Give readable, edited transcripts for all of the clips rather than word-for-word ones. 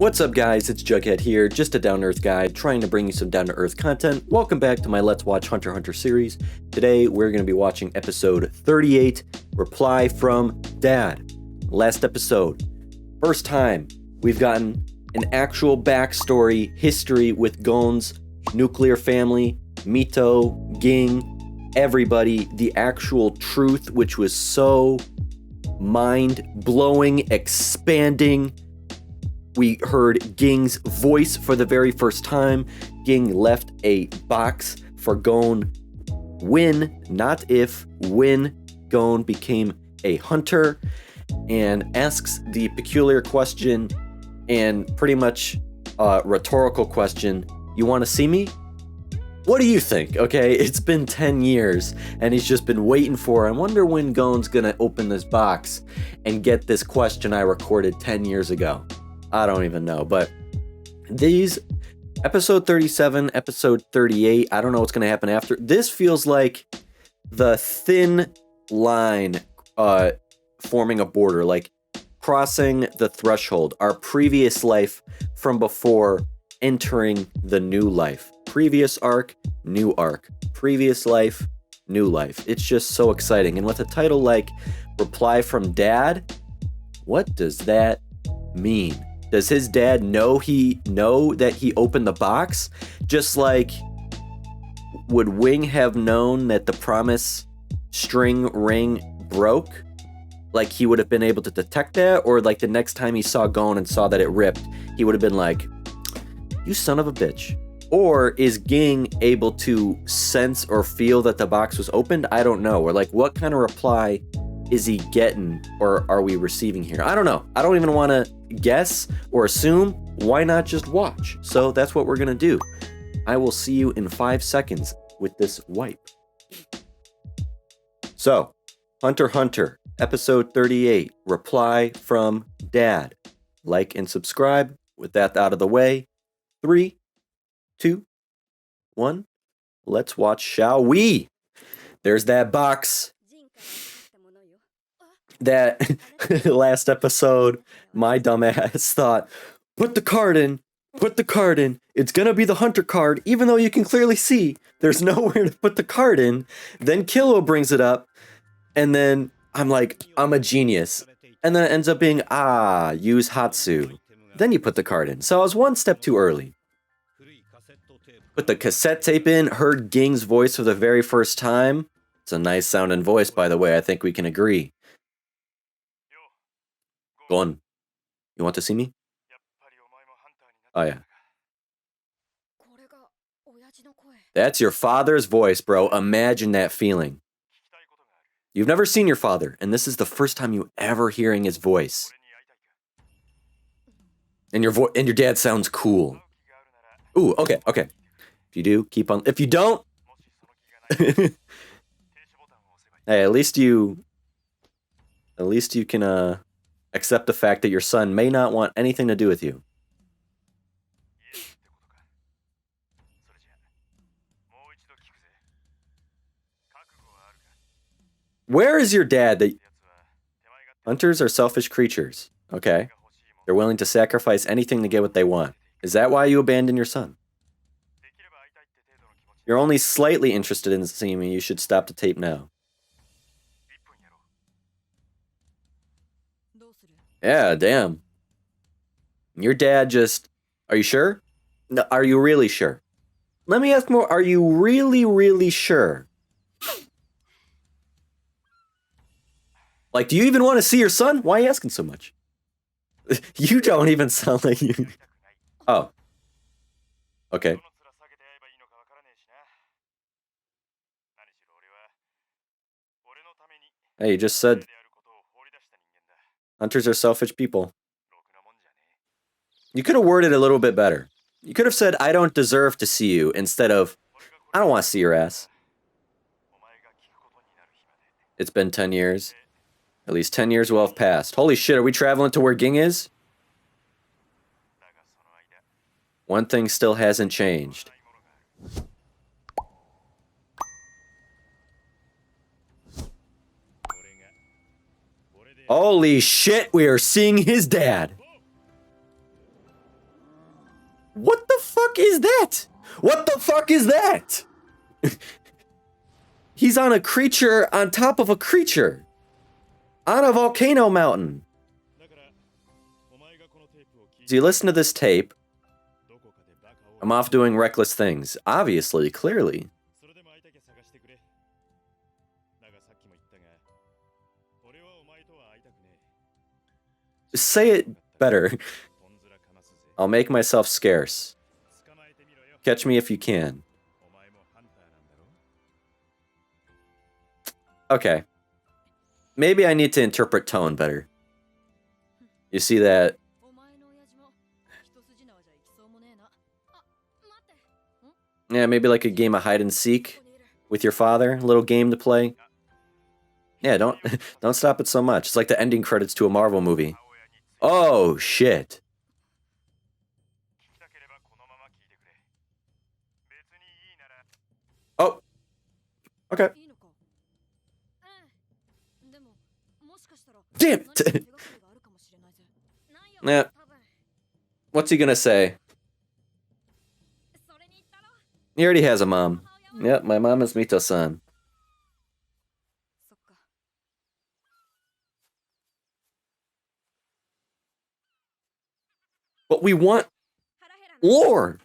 What's up guys, it's Jughead here, just a down-to-earth guy trying to bring you some down-to-earth content. Welcome back to my Let's Watch Hunter x Hunter series. Today we're going to be watching episode 38, Reply from Dad. Last episode, first time we've gotten an actual backstory history with Gon's nuclear family, Mito, Ging, everybody, the actual truth, which was so mind-blowing, expanding. We heard Ging's voice for the very first time. Ging left a box for Gon when, not if, when Gon became a hunter, and asks the peculiar question and pretty much rhetorical question, you want to see me? What do you think? Okay, it's been 10 years and he's just been waiting for, I wonder when Gon's gonna open this box and get this question I recorded 10 years ago. I don't even know, but these episode 37, episode 38, I don't know what's going to happen after. This feels like the thin line forming a border, like crossing the threshold, our previous life from before entering the new life. Previous arc, new arc. Previous life, new life. It's just so exciting. And with a title like Reply from Dad, what does that mean? Does his dad know that he opened the box? Just like, would Wing have known that the promise string ring broke? Like he would have been able to detect that? Or like the next time he saw Gon and saw that it ripped, he would have been like, you son of a bitch. Or is Ging able to sense or feel that the box was opened? I don't know. Or like, what kind of reply is he getting or are we receiving here? I don't know. I don't even want to guess or assume. Why not just watch? So that's what we're going to do. I will see you in 5 seconds with this wipe. So, Hunter x Hunter, episode 38, Reply from Dad. Like and subscribe. With that out of the way, 3, 2, 1, let's watch, shall we? There's that box. That last episode, my dumbass thought, put the card in, it's gonna be the hunter card, even though you can clearly see there's nowhere to put the card in. Then Kilo brings it up, and then I'm like, I'm a genius. And then it ends up being, use Hatsu. Then you put the card in. So I was one step too early. Put the cassette tape in, heard Ging's voice for the very first time. It's a nice sounding voice, by the way, I think we can agree. Gon, you want to see me? Oh yeah. That's your father's voice, bro. Imagine that feeling. You've never seen your father, and this is the first time you ever hearing his voice. And your dad sounds cool. Ooh, okay. If you do, keep on. If you don't, hey, at least you can accept the fact that your son may not want anything to do with you. Where is your dad? Hunters are selfish creatures. Okay. They're willing to sacrifice anything to get what they want. Is that why you abandoned your son? You're only slightly interested in seeing me. You should stop the tape now. Yeah, damn. Your dad just... Are you sure? No, are you really sure? Let me ask more. Are you really, really sure? Like, do you even want to see your son? Why are you asking so much? You don't even sound like you... Oh. Okay. Hey, you just said... Hunters are selfish people. You could have worded it a little bit better. You could have said, I don't deserve to see you, instead of, I don't want to see your ass. It's been 10 years. At least 10 years will have passed. Holy shit, are we traveling to where Ging is? One thing still hasn't changed. Holy shit, we are seeing his dad. What the fuck is that? What the fuck is that? He's on a creature on top of a creature. On a volcano mountain. So you listen to this tape. I'm off doing reckless things. Obviously, clearly. Say it better. I'll make myself scarce. Catch me if you can. Okay. Maybe I need to interpret tone better. You see that? Yeah, maybe like a game of hide and seek with your father, a little game to play. Yeah, don't stop it so much. It's like the ending credits to a Marvel movie. Oh shit. Oh. Okay. Damn it. Yeah. What's he gonna say? He already has a mom. Yep, my mom is Mito-san. But we want lore.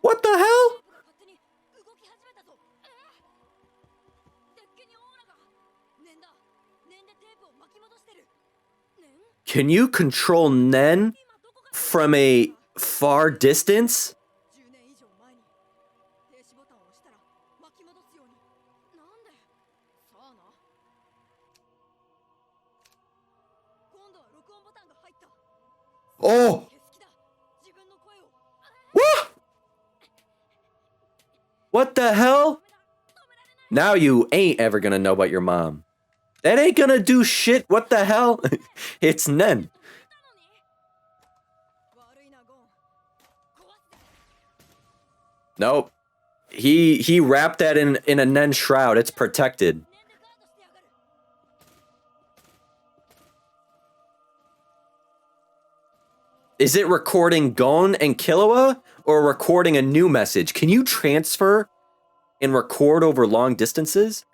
What the hell? Can you control Nen from a far distance? Oh! What the hell? Now you ain't ever gonna know about your mom. That ain't gonna do shit. What the hell? It's Nen. Nope. He wrapped that in a Nen shroud. It's protected. Is it recording Gon and Killua or recording a new message? Can you transfer and record over long distances?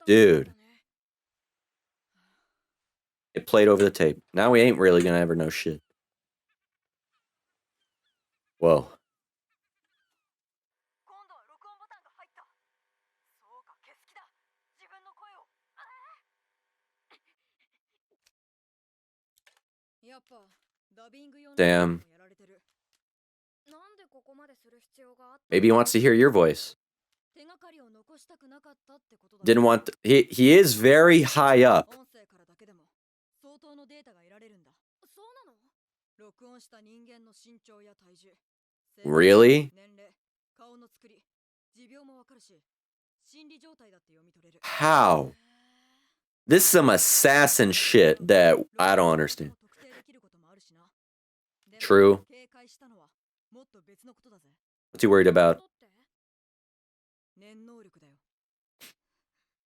Dude. It played over the tape. Now we ain't really gonna ever know shit. Whoa. Damn. Maybe he wants to hear your voice. Didn't want he is very high up. Really? How? This is some assassin shit that I don't understand. True. What's he worried about?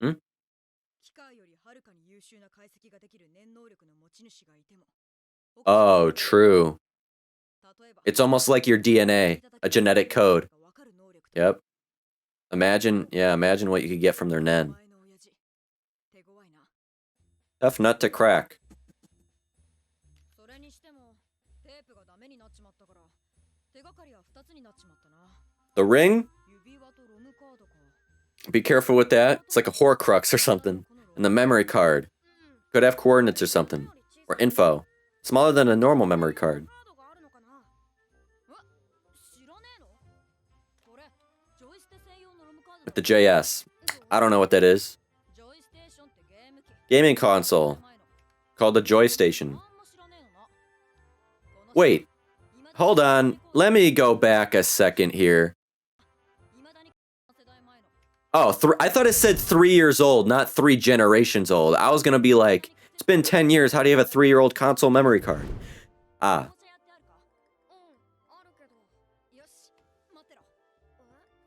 Hmm? Oh, true. It's almost like your DNA, a genetic code. Yep. Imagine what you could get from their Nen. Tough nut to crack. The ring? Be careful with that. It's like a Horcrux or something. And the memory card. Could have coordinates or something. Or info. Smaller than a normal memory card. With the JS. I don't know what that is. Gaming console. Called the Joy Station. Wait. Hold on. Let me go back a second here. Oh, I thought it said 3 years old, not 3 generations old. I was gonna be like, it's been 10 years, how do you have a 3-year-old console memory card? Ah.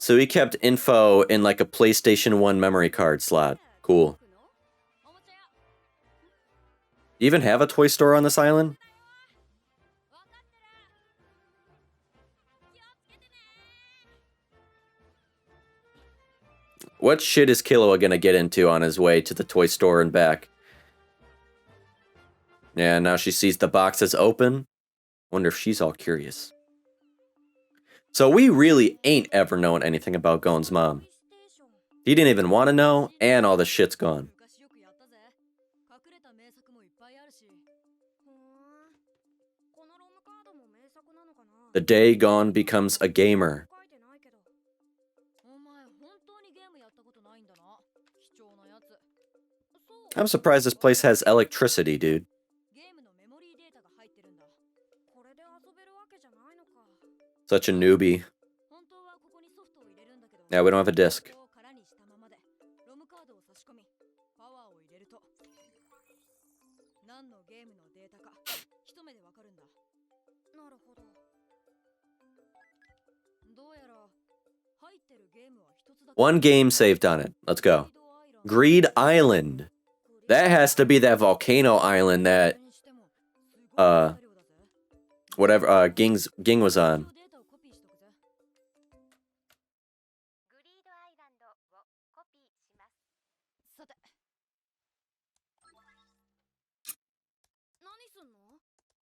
So he kept info in like a PlayStation 1 memory card slot. Cool. You even have a toy store on this island? What shit is Killua gonna get into on his way to the toy store and back? Yeah, now she sees the boxes open. Wonder if she's all curious. So we really ain't ever known anything about Gon's mom. He didn't even want to know, and all the shit's gone. The day Gon becomes a gamer. I'm surprised this place has electricity, dude. Such a newbie. Yeah, we don't have a disc. One game saved on it. Let's go. Greed Island. That has to be that volcano island that whatever Ging was on.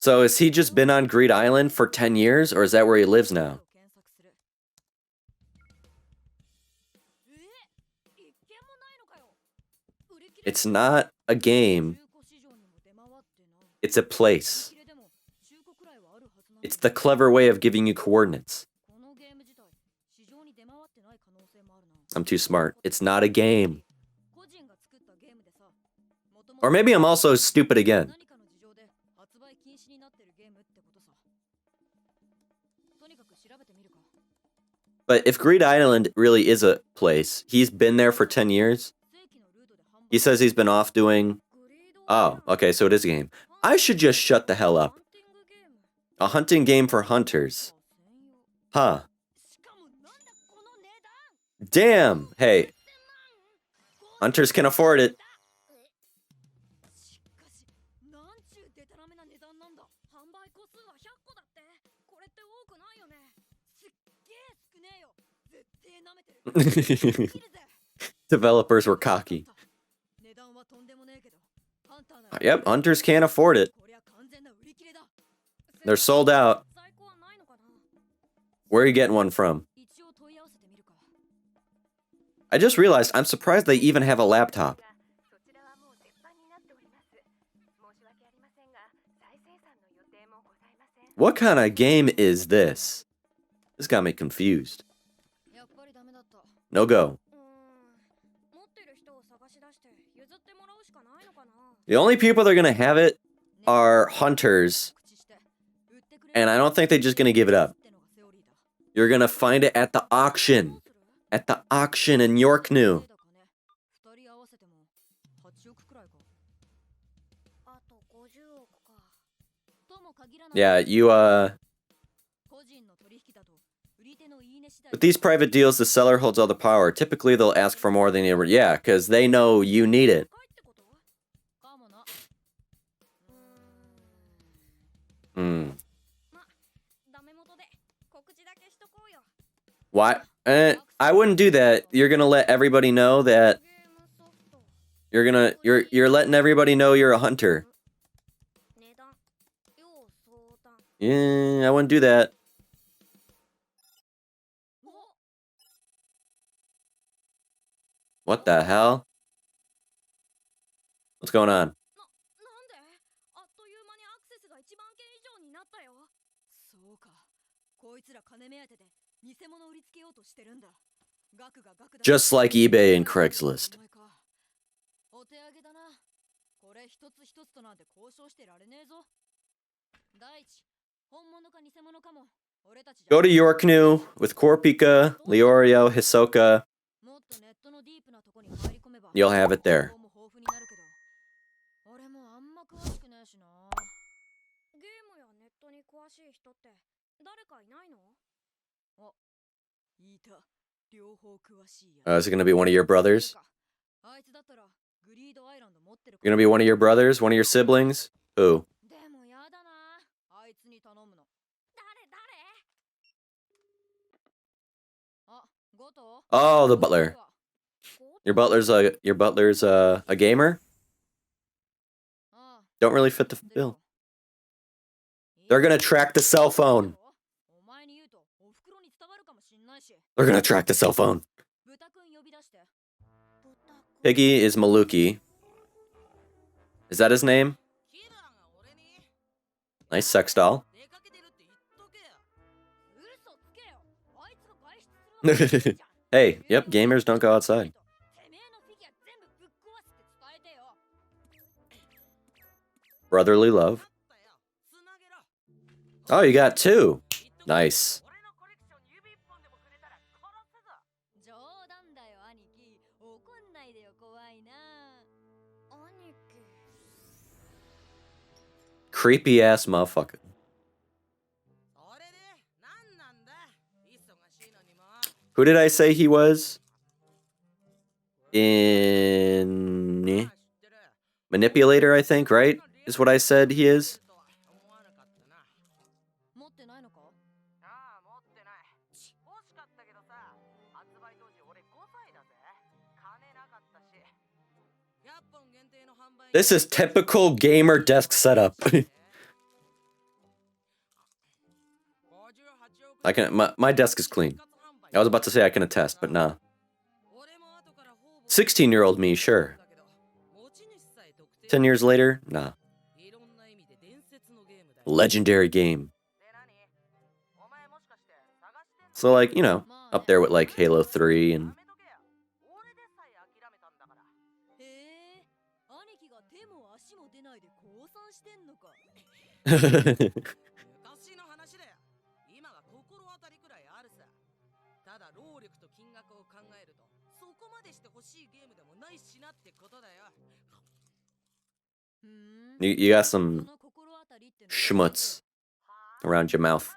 So has he just been on Greed Island for 10 years, or is that where he lives now? It's not a game. It's a place. It's the clever way of giving you coordinates. I'm too smart. It's not a game. Or maybe I'm also stupid again. But if Greed Island really is a place, he's been there for 10 years. He says he's been off doing... Oh, okay, so it is a game. I should just shut the hell up. A hunting game for hunters. Huh. Damn! Hey. Hunters can afford it. Developers were cocky. Yep, hunters can't afford it. They're sold out. Where are you getting one from? I just realized I'm surprised they even have a laptop. What kind of game is this? This got me confused. No go. The only people that are gonna have it are hunters, and I don't think they're just gonna give it up. You're gonna find it at the auction. At the auction in Yorknew. Yeah, you, with these private deals, the seller holds all the power. Typically, they'll ask for more than you... Yeah, because they know you need it. Why? I wouldn't do that. You're gonna let everybody know that... You're letting everybody know you're a hunter. Yeah, I wouldn't do that. What the hell? What's going on? Just like eBay and Craigslist. Go to Yorknew with Korpika, Leorio, Hisoka. You'll have it there. Is it gonna be one of your brothers? Gonna be one of your brothers? One of your siblings? Who? Oh, the butler. Your butler's a gamer? Don't really fit the bill. They're gonna track the cell phone. They're gonna track the cell phone. Piggy is Maluki. Is that his name? Nice sex doll. Hey, yep, gamers don't go outside. Brotherly love. Oh, you got two. Nice. Creepy ass motherfucker. Who did I say he was? In Manipulator, I think, right? Is what I said he is. This is typical gamer desk setup. I can my desk is clean. I was about to say I can attest, but nah. 16-year-old me, sure. 10 years later, nah. Legendary game. So like, you know, up there with like Halo 3 and you got some schmutz around your mouth.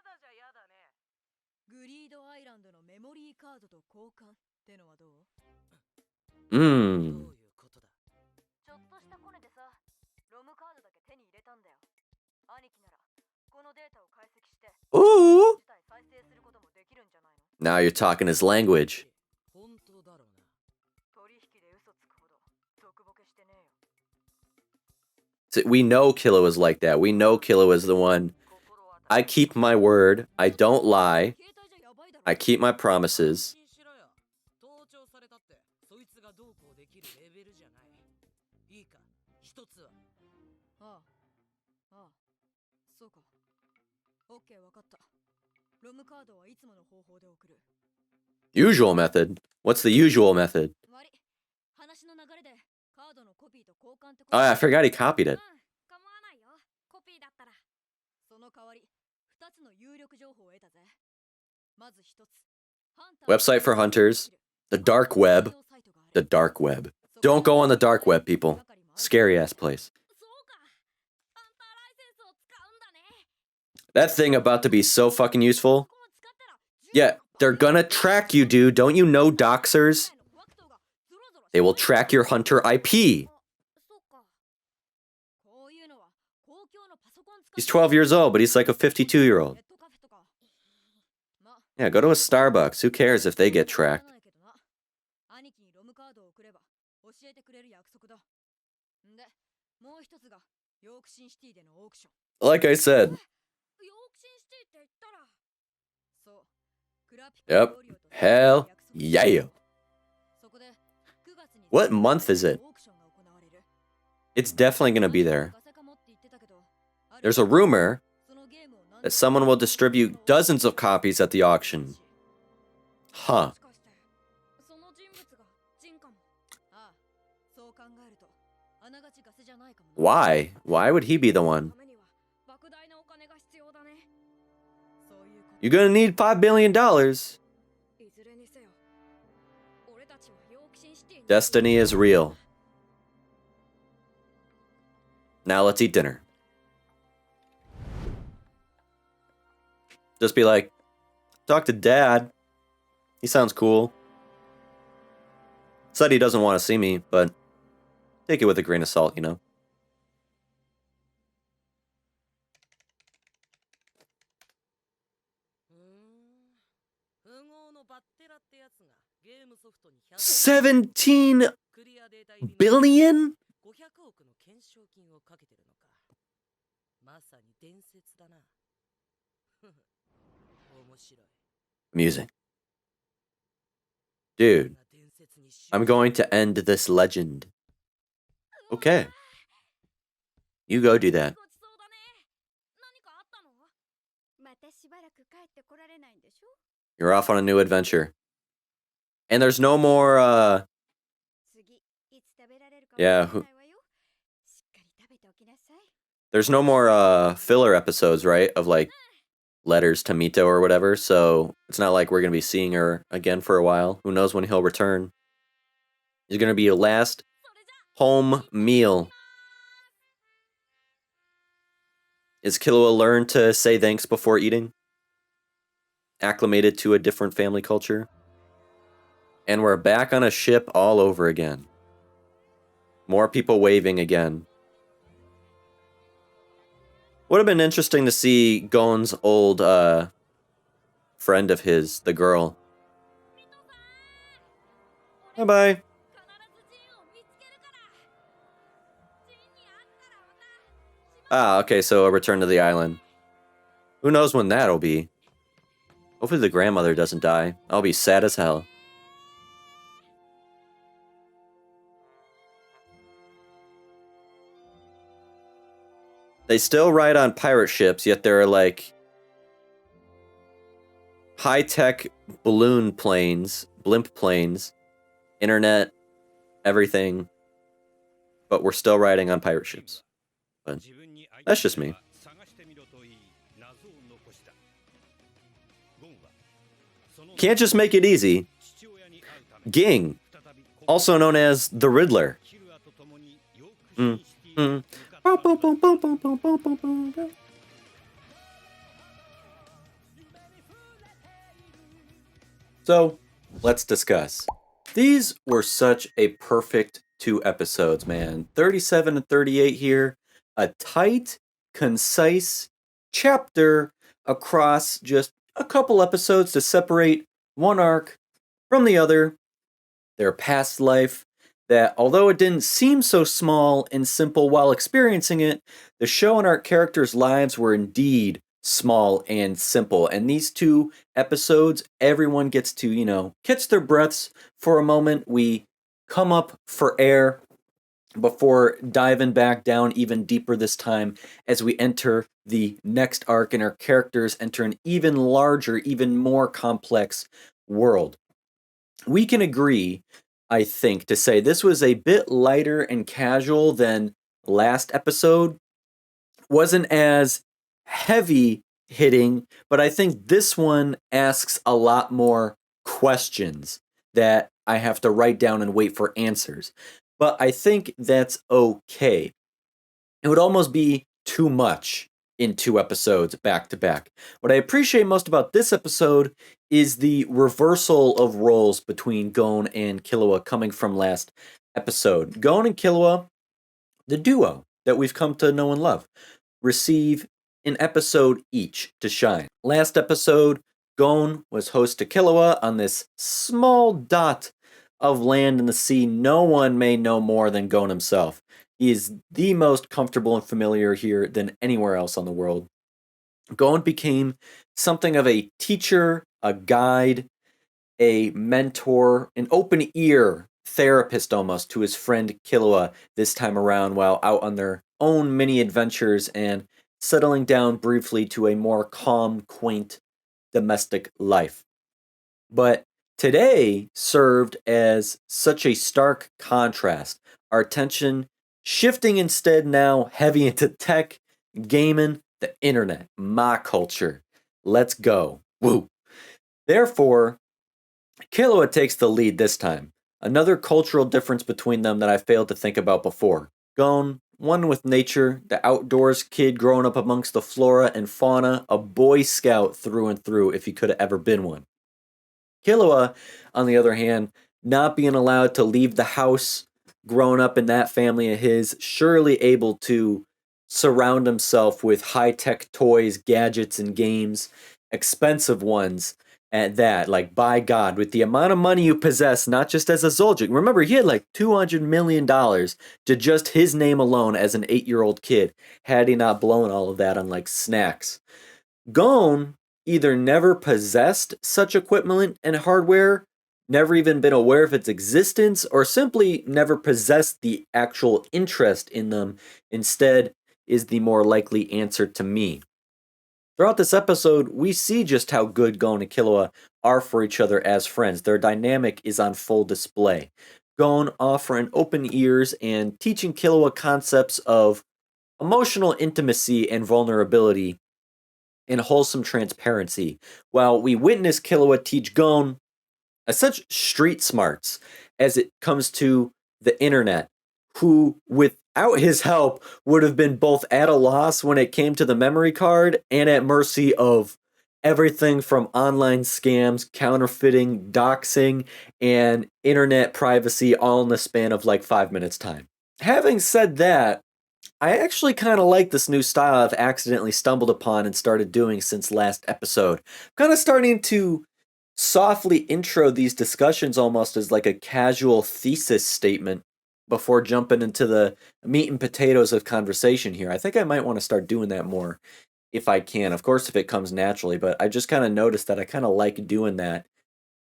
Mmm. Ooh. Now you're talking his language. So we know Kilo is like that. We know Kilo is the one. I keep my word. I don't lie. I keep my promises. Usual method? What's the usual method? Oh, I forgot he copied it. Website for hunters. The dark web. The dark web. Don't go on the dark web, people. Scary ass place. That thing about to be so fucking useful. Yeah, they're gonna track you, dude. Don't you know doxers? They will track your hunter IP. He's 12 years old, but he's like a 52-year-old. Yeah, go to a Starbucks. Who cares if they get tracked? Like I said. Yep. Hell yeah. What month is it? It's definitely gonna be there. There's a rumor that someone will distribute dozens of copies at the auction. Huh. Why? Why would he be the one? You're gonna need $5 billion. Destiny is real. Now let's eat dinner. Just be like, talk to Dad. He sounds cool. Said he doesn't want to see me, but take it with a grain of salt, you know? $17 billion? Amusing. Dude, I'm going to end this legend. Okay. You go do that. You're off on a new adventure. And there's no more, yeah, there's no more, filler episodes, right? Of, like, letters to Mito or whatever, so it's not like we're gonna be seeing her again for a while. Who knows when he'll return? He's gonna be your last home meal. Is Killua learned to say thanks before eating? Acclimated to a different family culture? And we're back on a ship all over again. More people waving again. Would have been interesting to see Gon's old friend of his, the girl. Bye-bye. Ah, okay, so a return to the island. Who knows when that'll be? Hopefully the grandmother doesn't die. I'll be sad as hell. They still ride on pirate ships, yet there are, like, high-tech balloon planes, blimp planes, internet, everything, but we're still riding on pirate ships. But that's just me. Can't just make it easy. Ging, also known as the Riddler. So, let's discuss. These were such a perfect 2 episodes, man. 37 and 38 here. A tight, concise chapter across just a couple episodes to separate one arc from the other. Their past life, that although it didn't seem so small and simple while experiencing it, the show and our characters' lives were indeed small and simple. And these 2 episodes, everyone gets to, you know, catch their breaths for a moment. We come up for air before diving back down even deeper this time as we enter the next arc and our characters enter an even larger, even more complex world. We can agree, I think, to say this was a bit lighter and casual than last episode. Wasn't as heavy hitting, but I think this one asks a lot more questions that I have to write down and wait for answers. But I think that's okay. It would almost be too much in 2 episodes back to back. What I appreciate most about this episode is the reversal of roles between Gon and Killua coming from last episode. Gon and Killua, the duo that we've come to know and love, receive an episode each to shine. Last episode, Gon was host to Killua on this small dot of land in the sea no one may know more than Gon himself. He is the most comfortable and familiar here than anywhere else on the world. Gon became something of a teacher, a guide, a mentor, an open ear therapist almost to his friend Killua this time around while out on their own mini adventures and settling down briefly to a more calm, quaint domestic life. But today served as such a stark contrast. Our attention shifting instead now heavy into tech, gaming, the internet, my culture. Let's go. Woo. Therefore, Killua takes the lead this time. Another cultural difference between them that I failed to think about before. Gon, one with nature, the outdoors kid growing up amongst the flora and fauna, a Boy Scout through and through if he could have ever been one. Killua, on the other hand, not being allowed to leave the house, growing up in that family of his, surely able to surround himself with high tech toys, gadgets, and games, expensive ones at that. Like, by God, with the amount of money you possess, not just as a Zul'jik. Remember, he had like $200 million to just his name alone as an 8-year-old kid, had he not blown all of that on like snacks. Gon either never possessed such equipment and hardware, never even been aware of its existence, or simply never possessed the actual interest in them, instead, is the more likely answer to me. Throughout this episode, we see just how good Gon and Killua are for each other as friends. Their dynamic is on full display. Gon offering open ears and teaching Killua concepts of emotional intimacy and vulnerability and wholesome transparency, while we witness Killua teach Gon such street smarts as it comes to the internet, who, without his help, would have been both at a loss when it came to the memory card and at mercy of everything from online scams, counterfeiting, doxing, and internet privacy, all in the span of like 5 minutes' time. Having said that, I actually kind of like this new style I've accidentally stumbled upon and started doing since last episode. Kind of starting to softly intro these discussions almost as like a casual thesis statement before jumping into the meat and potatoes of conversation here. I think I might want to start doing that more if I can. Of course, if it comes naturally, but I just kind of noticed that I kind of like doing that.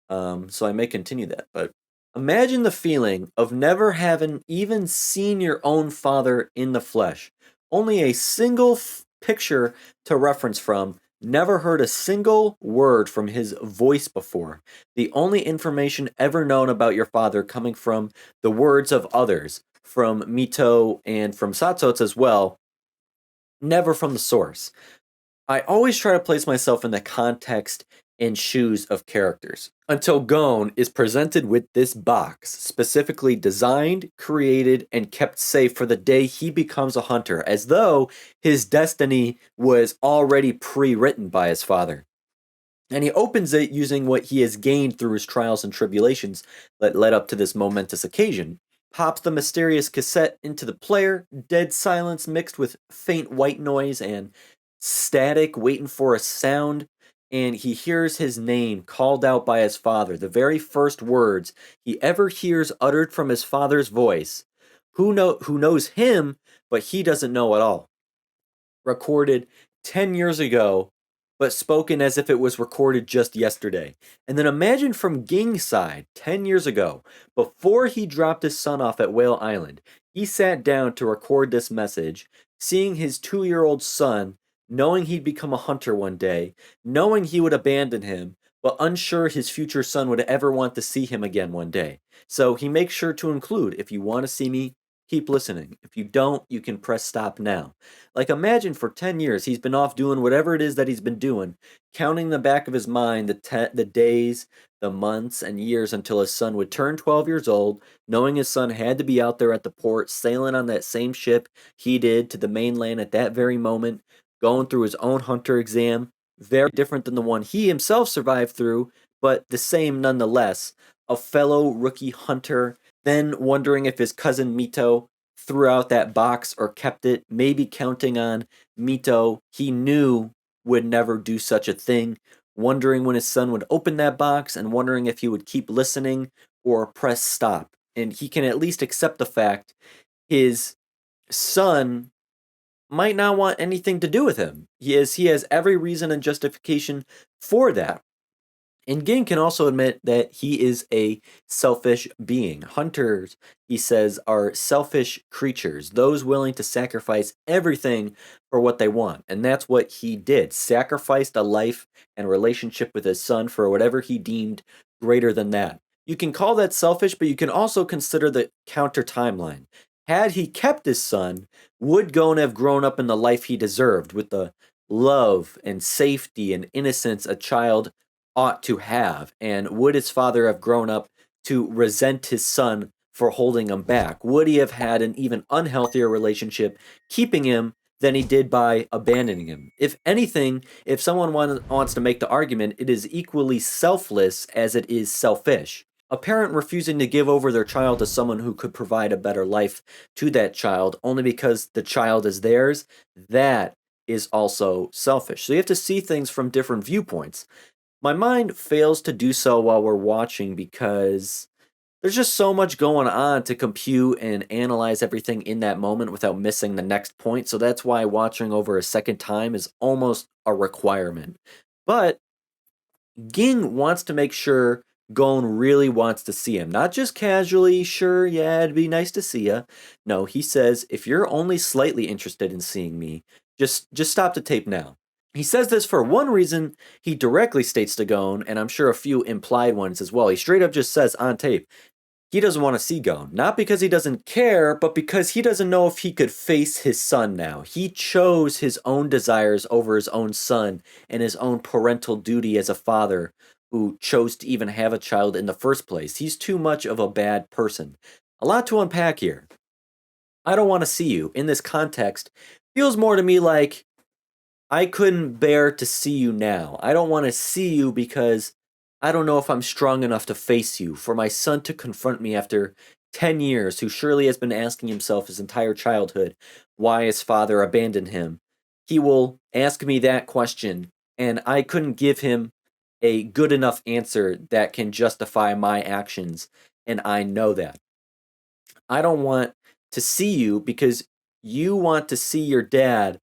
So I may continue that. But imagine the feeling of never having even seen your own father in the flesh. Only a single picture to reference from. Never heard a single word from his voice before. The only information ever known about your father coming from the words of others, from Mito and from Satots as well, never from the source. I always try to place myself in the context and shoes of characters until Gon is presented with this box, specifically designed, created, and kept safe for the day he becomes a hunter, as though his destiny was already pre-written by his father. And he opens it using what he has gained through his trials and tribulations that led up to this momentous occasion. Pops the mysterious cassette into the player, dead silence mixed with faint white noise and static waiting for a sound, and he hears his name called out by his father, the very first words he ever hears uttered from his father's voice. Who knows him, but he doesn't know at all. Recorded 10 years ago, but spoken as if it was recorded just yesterday. And then imagine from Ging's side, 10 years ago, before he dropped his son off at Whale Island, he sat down to record this message, seeing his 2-year-old son, knowing he'd become a hunter one day, knowing he would abandon him, but unsure his future son would ever want to see him again one day. So he makes sure to include, if you want to see me, keep listening. If you don't, you can press stop now. Like, imagine for 10 years he's been off doing whatever it is that he's been doing, counting in the back of his mind the days, the months, and years until his son would turn 12 years old, knowing his son had to be out there at the port, sailing on that same ship he did to the mainland at that very moment, going through his own hunter exam, very different than the one he himself survived through, but the same nonetheless. A fellow rookie hunter, then wondering if his cousin Mito threw out that box or kept it, maybe counting on Mito he knew would never do such a thing, wondering when his son would open that box and wondering if he would keep listening or press stop. And he can at least accept the fact his son might not want anything to do with him. He has every reason and justification for that. And Ging can also admit that he is a selfish being. Hunters, he says, are selfish creatures, those willing to sacrifice everything for what they want. And that's what he did. Sacrificed a life and relationship with his son for whatever he deemed greater than that. You can call that selfish, but you can also consider the counter timeline. Had he kept his son, would Gon have grown up in the life he deserved, with the love and safety and innocence a child ought to have? And would his father have grown up to resent his son for holding him back? Would he have had an even unhealthier relationship keeping him than he did by abandoning him? If anything, if someone wants to make the argument, it is equally selfless as it is selfish. A parent refusing to give over their child to someone who could provide a better life to that child only because the child is theirs, that is also selfish. So you have to see things from different viewpoints. My mind fails to do so while we're watching because there's just so much going on to compute and analyze everything in that moment without missing the next point. So that's why watching over a second time is almost a requirement. But Ging wants to make sure Gon really wants to see him. Not just casually, sure, yeah, it'd be nice to see ya. No, he says, if you're only slightly interested in seeing me, just stop the tape now. He says this for one reason he directly states to Gon, and I'm sure a few implied ones as well. He straight up just says on tape, he doesn't want to see Gon. Not because he doesn't care, but because he doesn't know if he could face his son now. He chose his own desires over his own son and his own parental duty as a father who chose to even have a child in the first place. He's too much of a bad person. A lot to unpack here. I don't want to see you in this context feels more to me like I couldn't bear to see you now. I don't want to see you because I don't know if I'm strong enough to face you. For my son to confront me after 10 years, who surely has been asking himself his entire childhood why his father abandoned him, he will ask me that question, and I couldn't give him a good enough answer that can justify my actions, and I know that. I don't want to see you because you want to see your dad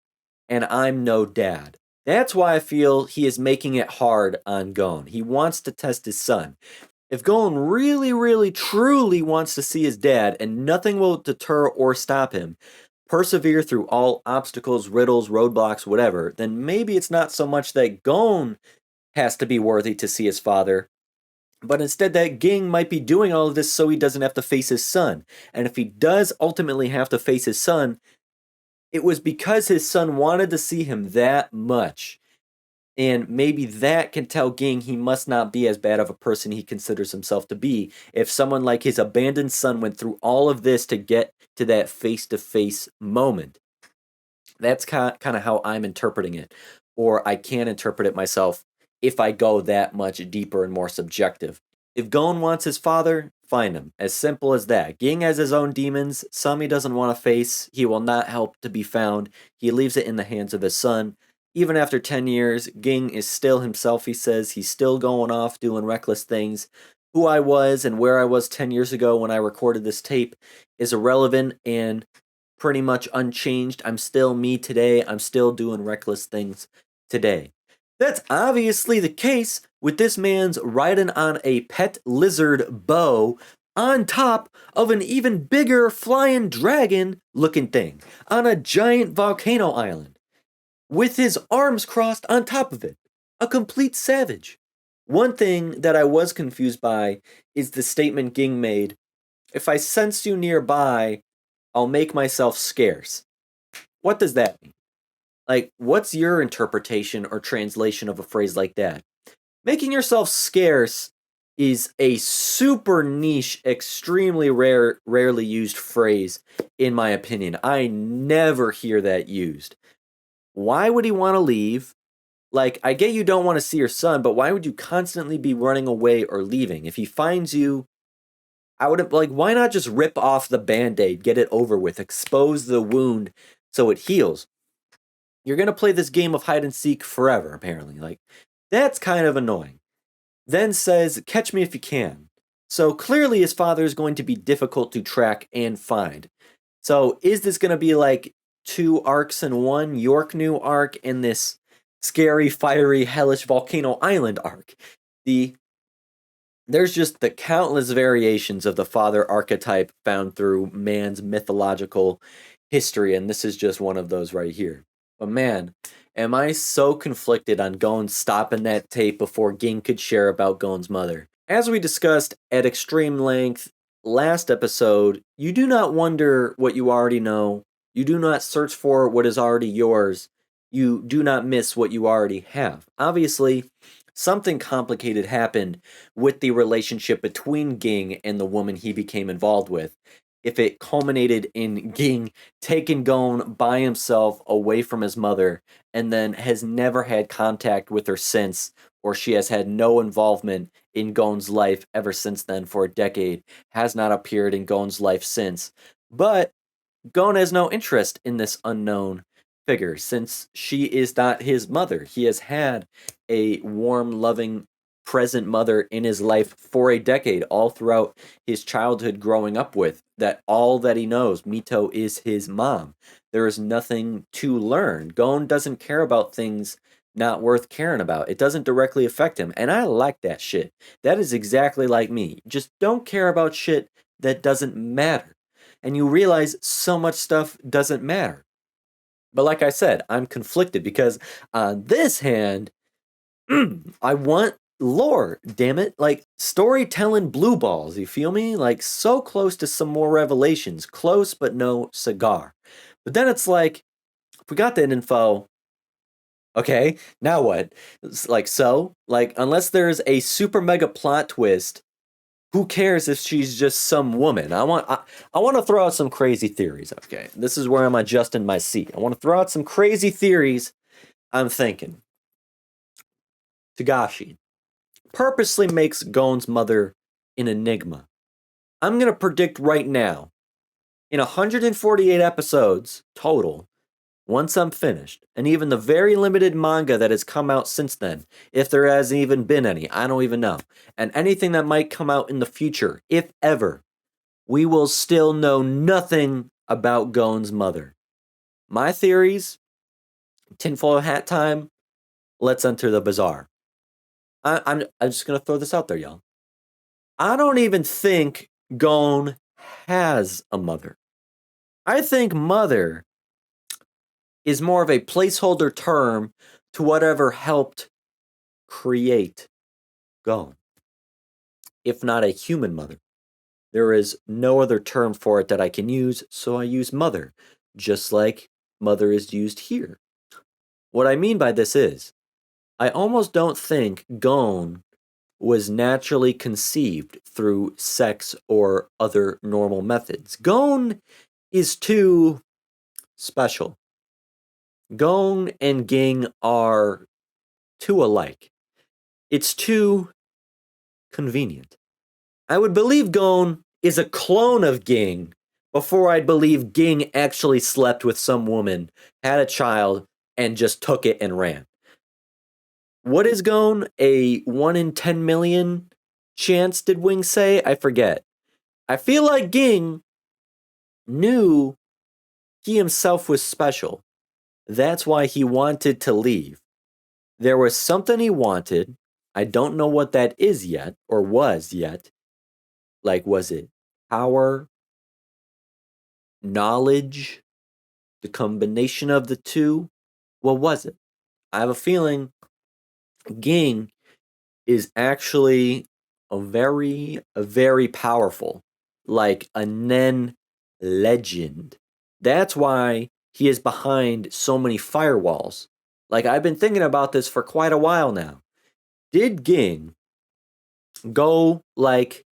and I'm no dad. That's why I feel he is making it hard on Gon. He wants to test his son. If Gon really, really, truly wants to see his dad and nothing will deter or stop him, persevere through all obstacles, riddles, roadblocks, whatever, then maybe it's not so much that Gon has to be worthy to see his father, but instead that Ging might be doing all of this so he doesn't have to face his son. And if he does ultimately have to face his son, it was because his son wanted to see him that much. And maybe that can tell Ging he must not be as bad of a person he considers himself to be. If someone like his abandoned son went through all of this to get to that face to face moment. That's kind of how I'm interpreting it. Or I can interpret it myself if I go that much deeper and more subjective. If Gon wants his father, find him. As simple as that. Ging has his own demons. Some he doesn't want to face. He will not help to be found. He leaves it in the hands of his son. Even after 10 years, Ging is still himself, he says. He's still going off doing reckless things. Who I was and where I was 10 years ago when I recorded this tape is irrelevant and pretty much unchanged. I'm still me today. I'm still doing reckless things today. That's obviously the case with this man's riding on a pet lizard bow on top of an even bigger flying dragon looking thing on a giant volcano island with his arms crossed on top of it. A complete savage. One thing that I was confused by is the statement Ging made, if I sense you nearby, I'll make myself scarce. What does that mean? Like, what's your interpretation or translation of a phrase like that? Making yourself scarce is a super niche, extremely rarely used phrase, in my opinion. I never hear that used. Why would he want to leave? Like, I get you don't want to see your son, but why would you constantly be running away or leaving? If he finds you, I would have, like, why not just rip off the band-aid, get it over with, expose the wound so it heals? You're going to play this game of hide and seek forever, apparently. Like, that's kind of annoying. Then says, catch me if you can. So clearly his father is going to be difficult to track and find. So is this going to be like 2 arcs in one, York New arc and this scary, fiery, hellish volcano island arc? There's just the countless variations of the father archetype found through man's mythological history, and this is just one of those right here. But man, am I so conflicted on Gon stopping that tape before Ging could share about Gon's mother. As we discussed at extreme length last episode, you do not wonder what you already know. You do not search for what is already yours. You do not miss what you already have. Obviously, something complicated happened with the relationship between Ging and the woman he became involved with. If it culminated in Ging taking Gon by himself away from his mother and then has never had contact with her since, or she has had no involvement in Gon's life ever since then for a decade, has not appeared in Gon's life since. But Gon has no interest in this unknown figure since she is not his mother. He has had a warm, loving, present mother in his life for a decade, all throughout his childhood growing up with. That all that he knows, Mito is his mom. There is nothing to learn. Gon doesn't care about things not worth caring about. It doesn't directly affect him. And I like that shit. That is exactly like me. Just don't care about shit that doesn't matter. And you realize so much stuff doesn't matter. But like I said, I'm conflicted because on this hand, I want lore, damn it. Like storytelling blue balls, you feel me? Like so close to some more revelations. Close, but no cigar. But then it's like, if we got that info, okay, now what? It's like, so? Like, unless there's a super mega plot twist, who cares if she's just some woman? I want to throw out some crazy theories. Okay, this is where I'm adjusting my seat. I want to throw out some crazy theories. I'm thinking Tagashi purposely makes Gon's mother an enigma. I'm gonna predict right now, in 148 episodes total, once I'm finished, and even the very limited manga that has come out since then, if there has even been any, I don't even know, and anything that might come out in the future, if ever, we will still know nothing about Gon's mother. My theories, tinfoil hat time, let's enter the bazaar. I'm just gonna throw this out there, y'all. I don't even think Gon has a mother. I think mother is more of a placeholder term to whatever helped create Gon, if not a human mother. There is no other term for it that I can use, so I use mother, just like mother is used here. What I mean by this is, I almost don't think Gon was naturally conceived through sex or other normal methods. Gon is too special. Gon and Ging are too alike. It's too convenient. I would believe Gon is a clone of Ging before I'd believe Ging actually slept with some woman, had a child, and just took it and ran. What is Gon? A 1 in 10 million chance, did Wing say? I forget. I feel like Ging knew he himself was special. That's why he wanted to leave. There was something he wanted. I don't know what that is yet, or was yet. Like, was it power, knowledge, the combination of the two? What was it? I have a feeling Ging is actually a very powerful, like a Nen legend. That's why he is behind so many firewalls. Like, I've been thinking about this for quite a while now. Did Ging go like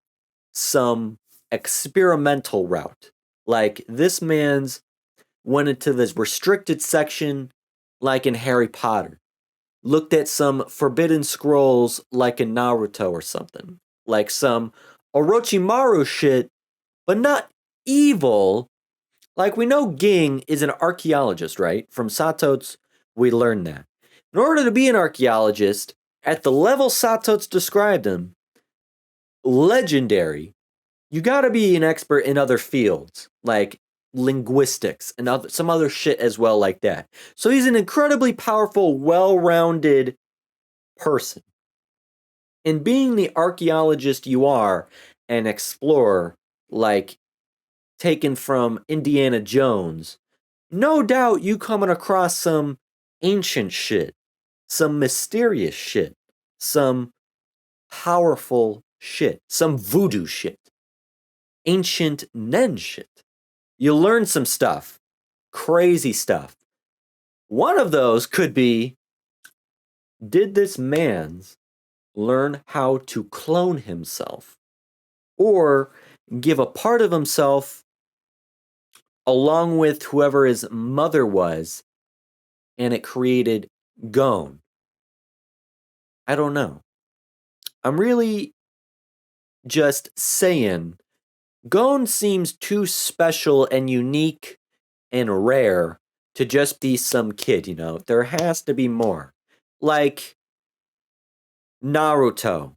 some experimental route? Like, this man's went into this restricted section like in Harry Potter, looked at some forbidden scrolls like in Naruto or something, like some Orochimaru shit, but not evil. Like, we know Ging is an archaeologist, right? From Sato's, we learned that. In order to be an archaeologist, at the level Sato's described him, legendary, you gotta be an expert in other fields, like linguistics and some other shit as well like that. So he's an incredibly powerful, well-rounded person. And being the archaeologist you are, an explorer, like taken from Indiana Jones, no doubt you coming across some ancient shit, some mysterious shit, some powerful shit, some voodoo shit, ancient Nen shit. You learn some stuff, crazy stuff. One of those could be, did this man's learn how to clone himself or give a part of himself along with whoever his mother was, and it created Gon? I don't know. I'm really just saying, Gon seems too special and unique and rare to just be some kid, you know? There has to be more. Like Naruto.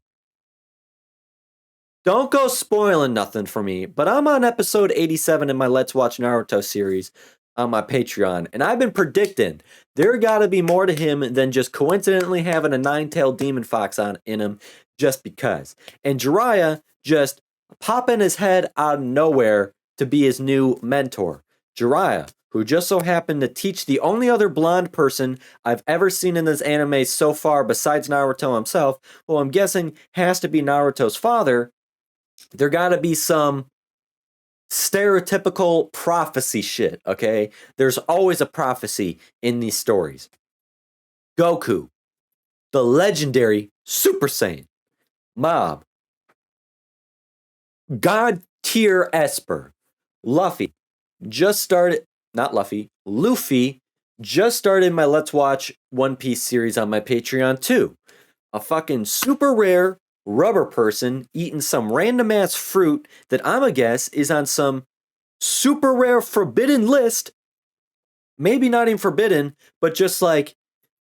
Don't go spoiling nothing for me, but I'm on episode 87 in my Let's Watch Naruto series on my Patreon, and I've been predicting there gotta be more to him than just coincidentally having a nine-tailed demon fox on in him just because. And Jiraiya just popping his head out of nowhere to be his new mentor. Jiraiya, who just so happened to teach the only other blonde person I've ever seen in this anime so far besides Naruto himself, who I'm guessing has to be Naruto's father. There gotta be some stereotypical prophecy shit, okay? There's always a prophecy in these stories. Goku, the legendary Super Saiyan, Mob, God tier Esper, Luffy, just started, not Luffy, Luffy, just started my Let's Watch One Piece series on my Patreon too. A fucking super rare rubber person eating some random ass fruit that I'ma guess is on some super rare forbidden list. Maybe not even forbidden, but just like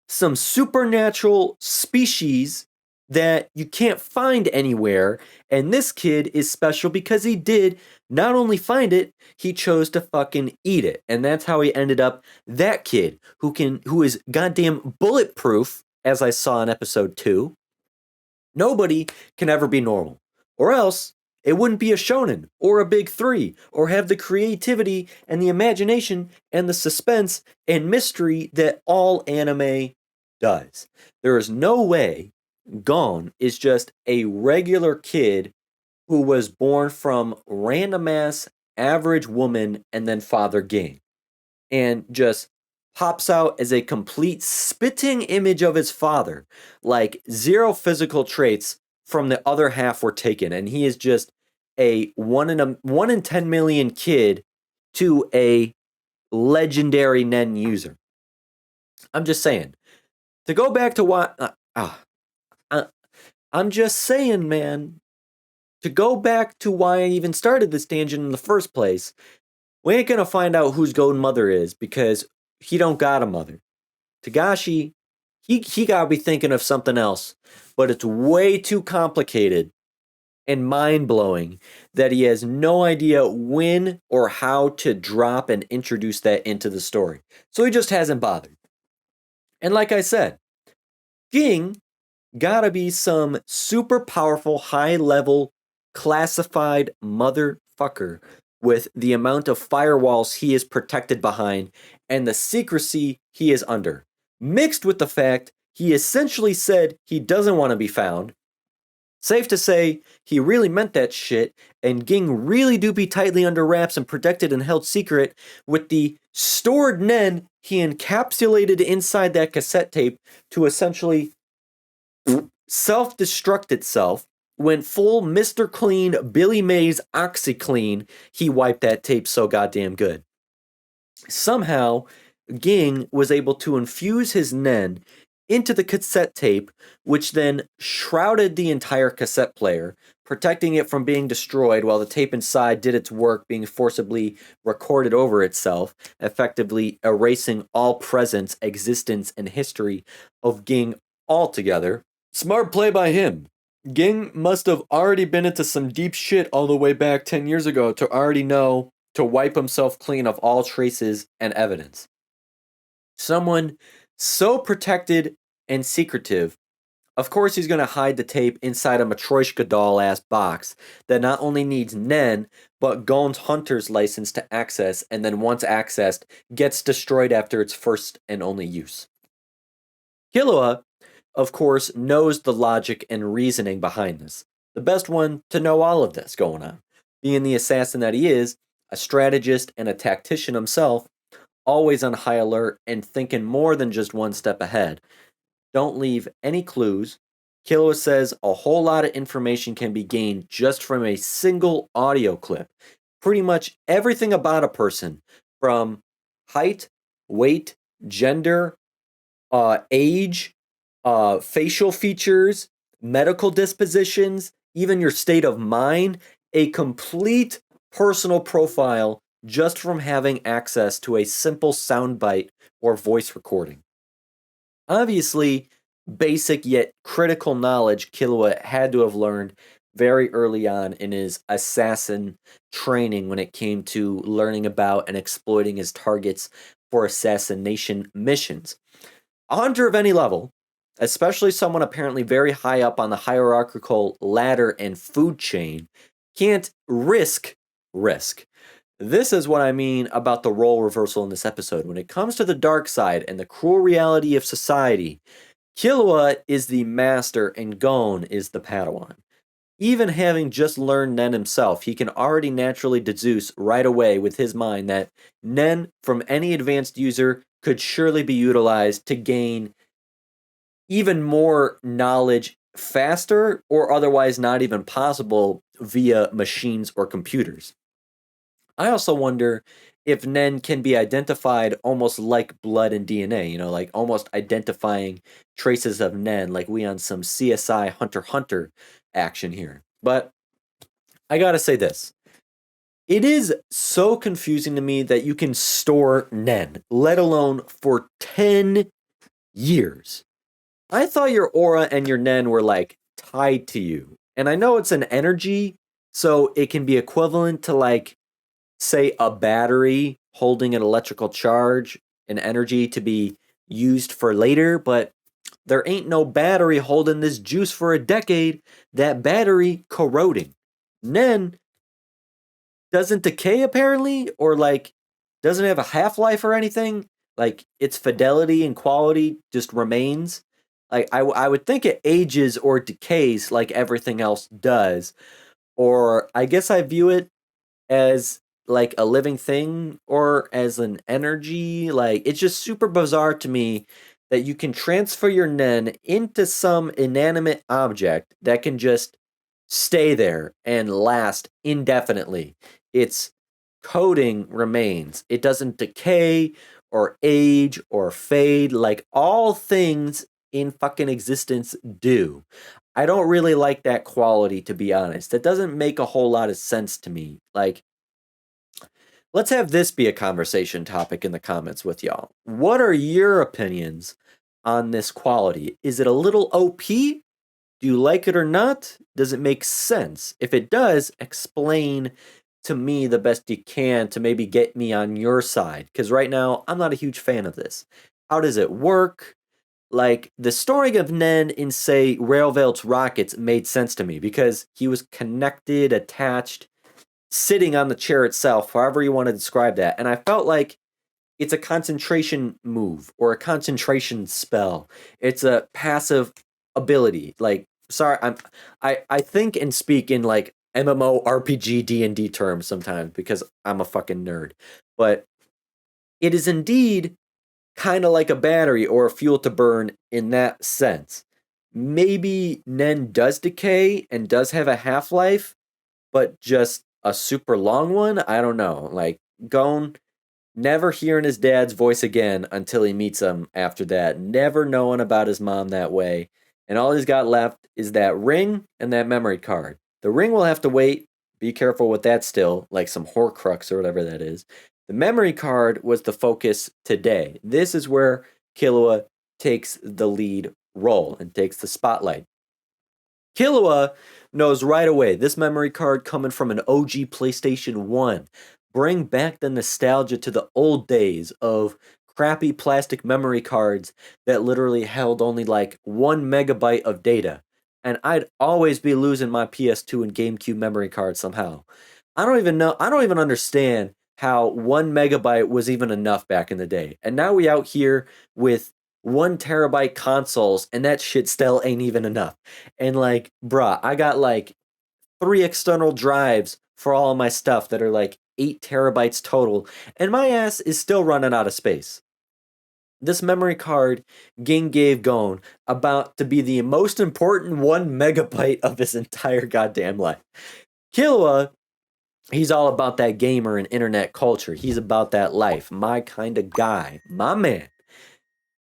some supernatural species that you can't find anywhere. And this kid is special because he did not only find it, he chose to fucking eat it. And that's how he ended up that kid who is goddamn bulletproof, as I saw in episode 2. Nobody can ever be normal. Or else it wouldn't be a shonen or a big three or have the creativity and the imagination and the suspense and mystery that all anime does. There is no way Gon is just a regular kid who was born from random ass average woman and then Father Ging and just pops out as a complete spitting image of his father. Like zero physical traits from the other half were taken, and he is just a 1 in 10 million kid to a legendary Nen user. I'm just saying. To go back to what I'm just saying, man. To go back to why I even started this tangent in the first place, we ain't gonna find out whose golden mother is because he don't got a mother. Tagashi, he gotta be thinking of something else, but it's way too complicated and mind blowing that he has no idea when or how to drop and introduce that into the story. So he just hasn't bothered. And like I said, Ging gotta be some super powerful, high level, classified motherfucker with the amount of firewalls he is protected behind and the secrecy he is under, mixed with the fact he essentially said he doesn't want to be found. Safe to say, he really meant that shit, and Ging really do be tightly under wraps and protected and held secret with the stored Nen he encapsulated inside that cassette tape to essentially self-destruct itself when full Mr. Clean Billy Mays OxyClean he wiped that tape so goddamn good. Somehow, Ging was able to infuse his Nen into the cassette tape, which then shrouded the entire cassette player, protecting it from being destroyed while the tape inside did its work being forcibly recorded over itself, effectively erasing all presence, existence, and history of Ging altogether. Smart play by him. Ging must have already been into some deep shit all the way back 10 years ago to already know to wipe himself clean of all traces and evidence. Someone so protected and secretive, of course he's going to hide the tape inside a Matryoshka doll-ass box that not only needs Nen, but Gon's hunter's license to access, and then once accessed, gets destroyed after its first and only use. Killua, of course, knows the logic and reasoning behind this. The best one to know all of this going on. Being the assassin that he is, a strategist and a tactician himself, always on high alert and thinking more than just one step ahead. Don't leave any clues. Killua says a whole lot of information can be gained just from a single audio clip. Pretty much everything about a person, from height, weight, gender, age, facial features, medical dispositions, even your state of mind, a complete personal profile just from having access to a simple soundbite or voice recording. Obviously, basic yet critical knowledge Killua had to have learned very early on in his assassin training when it came to learning about and exploiting his targets for assassination missions. A hunter of any level, especially someone apparently very high up on the hierarchical ladder and food chain, can't risk. This is what I mean about the role reversal in this episode. When it comes to the dark side and the cruel reality of society, Killua is the master and Gon is the Padawan. Even having just learned Nen himself, he can already naturally deduce right away with his mind that Nen from any advanced user could surely be utilized to gain even more knowledge faster or otherwise not even possible via machines or computers. I also wonder if Nen can be identified almost like blood and DNA, like almost identifying traces of Nen, like we on some CSI Hunter x Hunter action here. But I gotta say this. It is so confusing to me that you can store Nen, let alone for 10 years. I thought your aura and your Nen were like tied to you. And I know it's an energy, so it can be equivalent to like, say, a battery holding an electrical charge, an energy to be used for later, but there ain't no battery holding this juice for a decade. That battery corroding. Nen doesn't decay apparently, or like doesn't have a half-life or anything. Like its fidelity and quality just remains. Like I would think it ages or decays like everything else does. Or I guess I view it as like a living thing or as an energy. Like it's just super bizarre to me that you can transfer your Nen into some inanimate object that can just stay there and last indefinitely. Its coding remains. It doesn't decay or age or fade like all things in fucking existence do. I don't really like that quality, to be honest. That doesn't make a whole lot of sense to me. Like, let's have this be a conversation topic in the comments with y'all. What are your opinions on this quality? Is it a little OP? Do you like it or not? Does it make sense? If it does, explain to me the best you can to maybe get me on your side. Because right now, I'm not a huge fan of this. How does it work? Like, the story of Nen in, say, Railvelt's rockets made sense to me because he was connected, attached, sitting on the chair itself, however you want to describe that. And I felt like it's a concentration move or a concentration spell. It's a passive ability. Like, sorry, I think and speak in like MMO RPG D&D terms sometimes because I'm a fucking nerd. But it is indeed kind of like a battery or a fuel to burn in that sense. Maybe Nen does decay and does have a half-life, but just a super long one? I don't know. Like, Gon never hearing his dad's voice again until he meets him after that. Never knowing about his mom that way. And all he's got left is that ring and that memory card. The ring will have to wait. Be careful with that still, like some Horcrux or whatever that is. The memory card was the focus today. This is where Killua takes the lead role and takes the spotlight. Killua knows right away this memory card coming from an OG PlayStation 1. Bring back the nostalgia to the old days of crappy plastic memory cards that literally held only like 1 megabyte of data. And I'd always be losing my PS2 and GameCube memory cards somehow. I don't even understand how 1 megabyte was even enough back in the day. And now we out here with 1 terabyte consoles and that shit still ain't even enough. And like, bruh, I got like 3 external drives for all of my stuff that are like 8 terabytes total, and my ass is still running out of space. This memory card Ging gave Gon about to be the most important 1 megabyte of his entire goddamn life. Killua, he's all about that gamer and internet culture. He's about that life. My kind of guy. My man.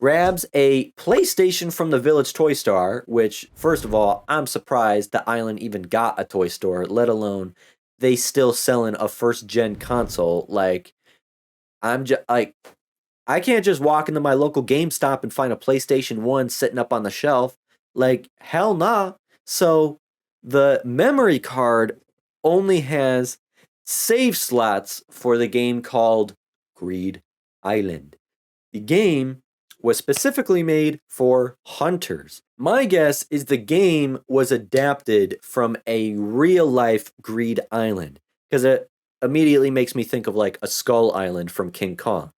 grabs a PlayStation from the Village Toy Store, which, first of all, I'm surprised the island even got a toy store, let alone they still selling a first gen console. Like, I'm just like, I can't just walk into my local GameStop and find a PlayStation 1 sitting up on the shelf. Like, hell nah. So the memory card only has save slots for the game called Greed Island. The game was specifically made for hunters. My guess is the game was adapted from a real life Greed Island because it immediately makes me think of like a Skull Island from King Kong,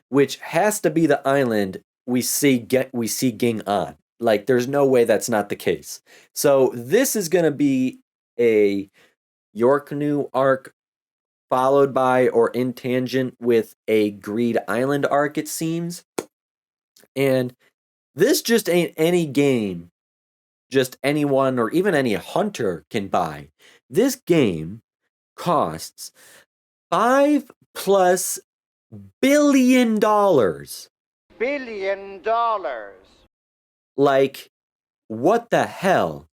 which has to be the island we see Ging on. Like there's no way that's not the case. So this is going to be a York New arc followed by or in tangent with a Greed Island arc, it seems. And this just ain't any game just anyone or even any hunter can buy. This game costs $5+ billion. $1 billion. Like, what the hell?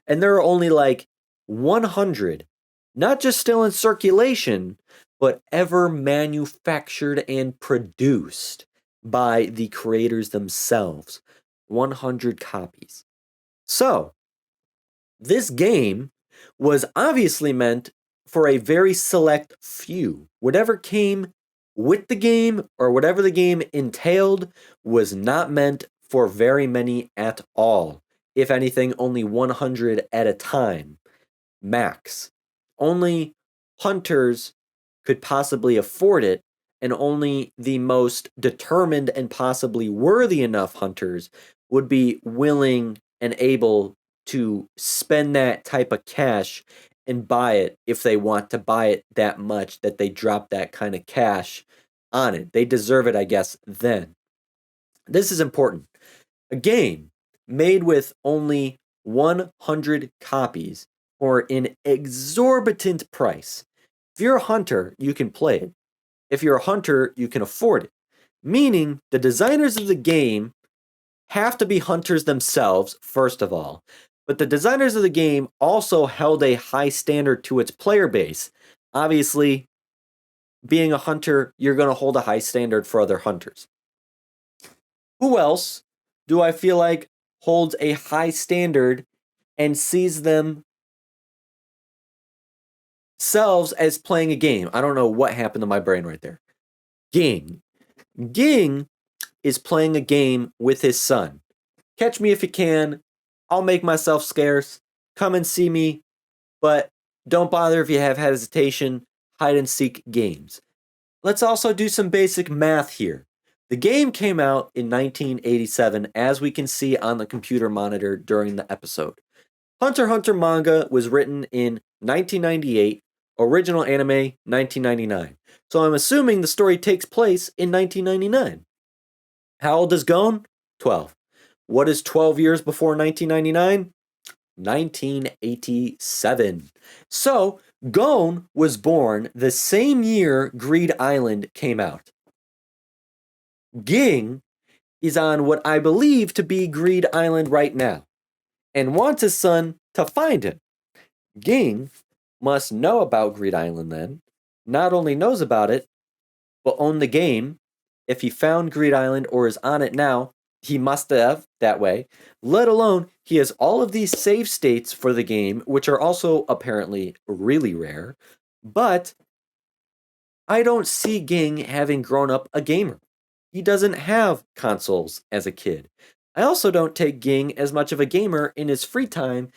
And there are only like 100, not just still in circulation, but ever manufactured and produced by the creators themselves. 100 copies. So, this game was obviously meant for a very select few. Whatever came with the game or whatever the game entailed was not meant for very many at all. If anything, only 100 at a time, max. Only hunters could possibly afford it, and only the most determined and possibly worthy enough hunters would be willing and able to spend that type of cash and buy it if they want to buy it that much that they drop that kind of cash on it. They deserve it, I guess, then. This is important. A game made with only 100 copies for an exorbitant price. If you're a hunter, you can play it. If you're a hunter, you can afford it. Meaning, the designers of the game have to be hunters themselves, first of all. But the designers of the game also held a high standard to its player base. Obviously, being a hunter, you're going to hold a high standard for other hunters. Who else do I feel like holds a high standard and sees themselves as playing a game? I don't know what happened to my brain right there. Ging. Ging is playing a game with his son. Catch me if you can. I'll make myself scarce. Come and see me. But don't bother if you have hesitation. Hide and seek games. Let's also do some basic math here. The game came out in 1987, as we can see on the computer monitor during the episode. Hunter x Hunter manga was written in 1998, original anime 1999. So I'm assuming the story takes place in 1999. How old is Gon? 12. What is 12 years before 1999? 1987. So, Gon was born the same year Greed Island came out. Ging is on what I believe to be Greed Island right now and wants his son to find him. Ging must know about Greed Island then, not only knows about it, but own the game. If he found Greed Island or is on it now, he must have that way, let alone he has all of these save states for the game, which are also apparently really rare. But I don't see Ging having grown up a gamer. He doesn't have consoles as a kid. I also don't take Ging as much of a gamer in his free time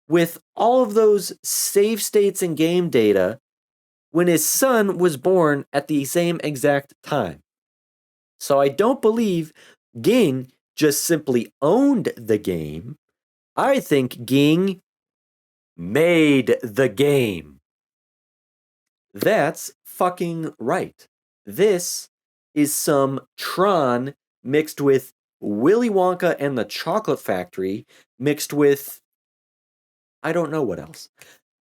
with all of those save states and game data when his son was born at the same exact time. So I don't believe Ging just simply owned the game. I think Ging made the game. That's fucking right. This is some Tron mixed with Willy Wonka and the Chocolate Factory mixed with I don't know what else.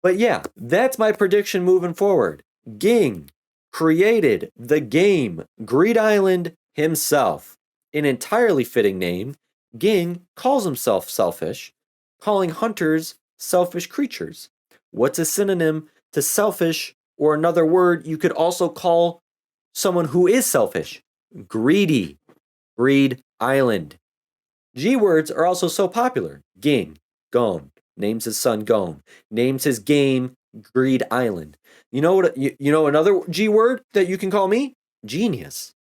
But yeah, that's my prediction moving forward. Ging created the game Greed Island himself. An entirely fitting name, Ging calls himself selfish, calling hunters selfish creatures. What's a synonym to selfish, or another word you could also call someone who is selfish? Greedy. Greed Island. G words are also so popular. Ging, Gone, names his son Gone, names his game Greed Island. You know what? You know another G word that you can call me? Genius.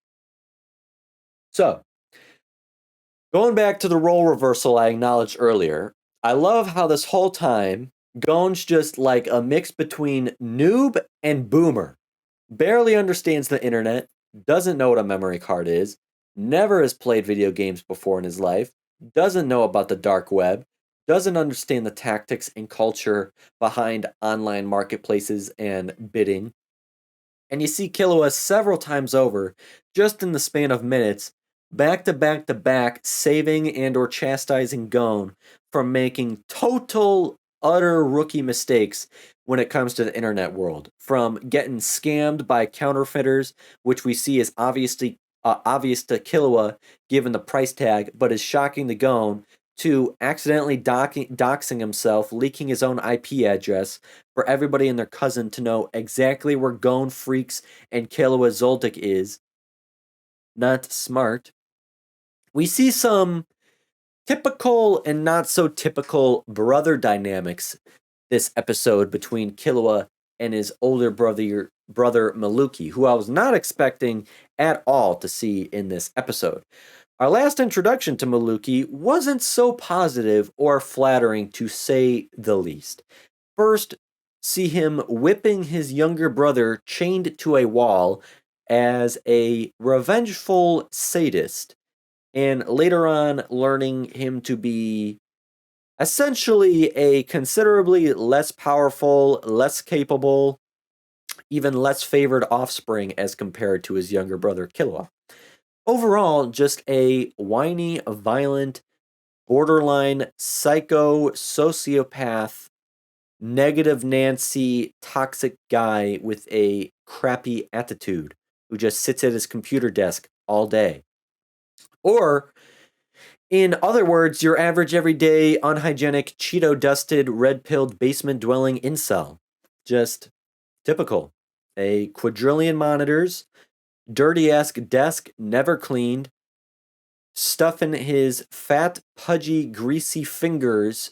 So, going back to the role reversal I acknowledged earlier, I love how this whole time Gone's just like a mix between noob and boomer. Barely understands the internet, doesn't know what a memory card is, never has played video games before in his life, doesn't know about the dark web, doesn't understand the tactics and culture behind online marketplaces and bidding. And you see Killua several times over, just in the span of minutes, back to back to back, saving and or chastising Gon from making total, utter rookie mistakes when it comes to the internet world. From getting scammed by counterfeiters, which we see is obviously obvious to Killua given the price tag, but is shocking to Gon, to accidentally doxing himself, leaking his own IP address for everybody and their cousin to know exactly where Gon Freaks and Killua Zoldyck is. Not smart. We see some typical and not so typical brother dynamics this episode between Killua and his older brother Maluki, who I was not expecting at all to see in this episode. Our last introduction to Maluki wasn't so positive or flattering, to say the least. First, see him whipping his younger brother chained to a wall as a revengeful sadist, and later on learning him to be essentially a considerably less powerful, less capable, even less favored offspring as compared to his younger brother Killua. Overall, just a whiny, violent, borderline psycho, sociopath, negative Nancy, toxic guy with a crappy attitude who just sits at his computer desk all day. Or, in other words, your average, everyday, unhygienic, Cheeto dusted, red pilled, basement dwelling incel. Just typical. A quadrillion monitors, dirty ass desk, never cleaned, stuffing his fat, pudgy, greasy fingers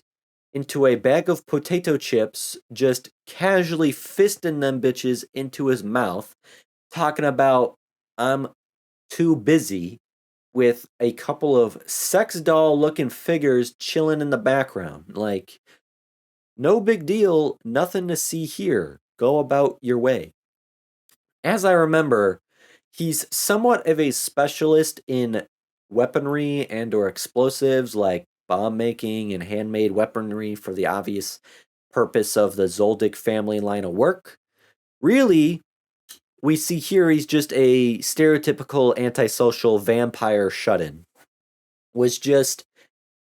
into a bag of potato chips, just casually fisting them bitches into his mouth, talking about, I'm too busy, with a couple of sex doll looking figures chilling in the background. Like, no big deal, nothing to see here. Go about your way. As I remember, he's somewhat of a specialist in weaponry and or explosives like bomb making and handmade weaponry for the obvious purpose of the Zoldyck family line of work. Really, we see here he's just a stereotypical antisocial vampire shut-in. Was just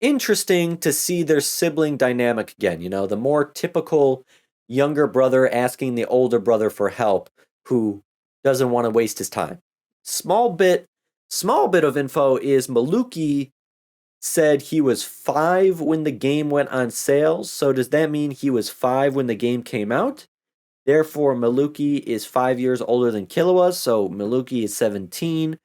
interesting to see their sibling dynamic again. You know, the more typical younger brother asking the older brother for help who doesn't want to waste his time. Small bit of info is Maluki said he was 5 when the game went on sale. So does that mean he was 5 when the game came out? Therefore, Maluki is 5 years older than Killua, so Maluki is 17,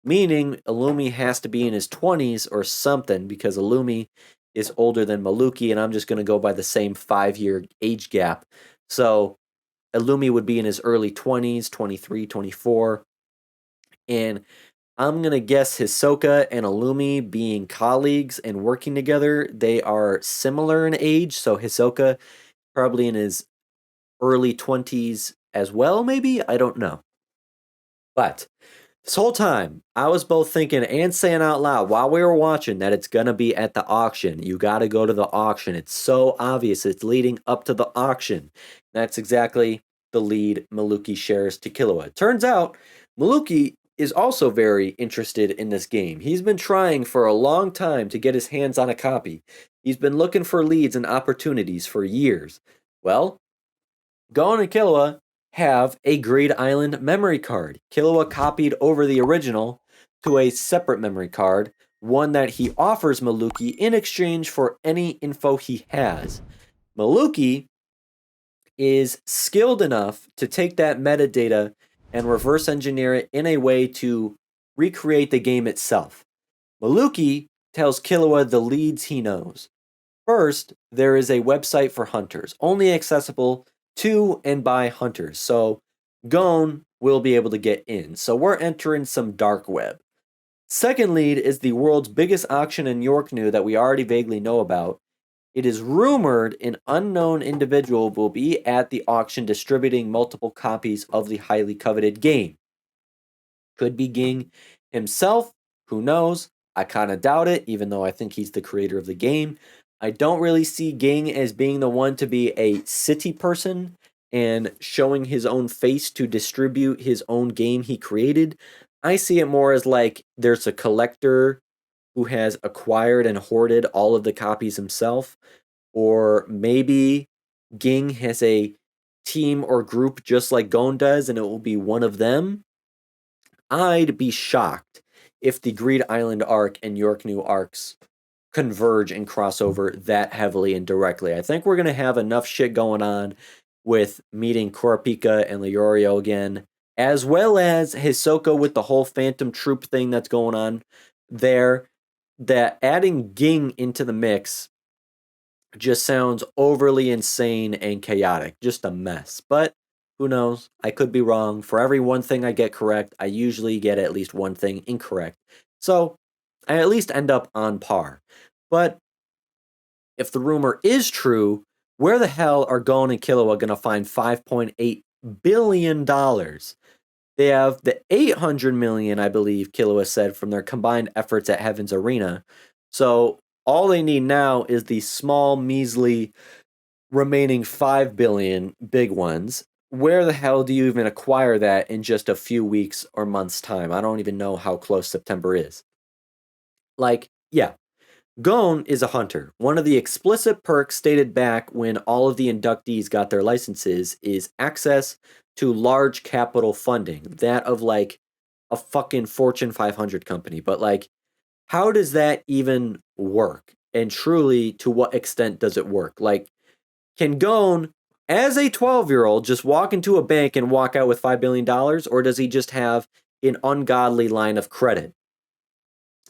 meaning Illumi has to be in his 20s or something, because Illumi is older than Maluki, and I'm just going to go by the same 5-year age gap. So Illumi would be in his early 20s, 23, 24, and I'm going to guess Hisoka and Illumi being colleagues and working together, they are similar in age, so Hisoka probably in his early 20s as well, maybe? I don't know. But this whole time, I was both thinking and saying out loud while we were watching that it's going to be at the auction. You got to go to the auction. It's so obvious. It's leading up to the auction. That's exactly the lead Maluki shares to Killua. Turns out, Maluki is also very interested in this game. He's been trying for a long time to get his hands on a copy. He's been looking for leads and opportunities for years. Well, Gon and Killua have a Greed Island memory card. Killua copied over the original, to a separate memory card, one that he offers Maluki in exchange for any info he has. Maluki is skilled enough to take that metadata and reverse engineer it in a way to recreate the game itself. Maluki tells Killua the leads he knows. First, there is a website for hunters, only accessible to and by hunters. So Gon will be able to get in. So we're entering some dark web. Second lead is the world's biggest auction in Yorknew that we already vaguely know about. It is rumored an unknown individual will be at the auction distributing multiple copies of the highly coveted game. Could be Ging himself, who knows? I kind of doubt it, even though I think he's the creator of the game. I don't really see Ging as being the one to be a city person and showing his own face to distribute his own game he created. I see it more as like there's a collector who has acquired and hoarded all of the copies himself, or maybe Ging has a team or group just like Gon does, and it will be one of them. I'd be shocked if the Greed Island arc and Yorknew arcs converge and cross over that heavily and directly. I think we're going to have enough shit going on with meeting Kurapika and Leorio again, as well as Hisoka with the whole Phantom Troop thing that's going on there, that adding Ging into the mix just sounds overly insane and chaotic. Just a mess. But who knows? I could be wrong. For every one thing I get correct, I usually get at least one thing incorrect. So I at least end up on par. But if the rumor is true, where the hell are Gon and Killua going to find $5.8 billion? They have the 800 million, I believe Killua said, from their combined efforts at Heaven's Arena. So all they need now is the small, measly remaining 5 billion big ones. Where the hell do you even acquire that in just a few weeks or months' time? I don't even know how close September is. Like, yeah, Gon is a hunter. One of the explicit perks stated back when all of the inductees got their licenses is access to large capital funding, that of like a fucking Fortune 500 company. But like, how does that even work? And truly, to what extent does it work? Like, can Gon, as a 12-year-old, just walk into a bank and walk out with $5 billion? Or does he just have an ungodly line of credit?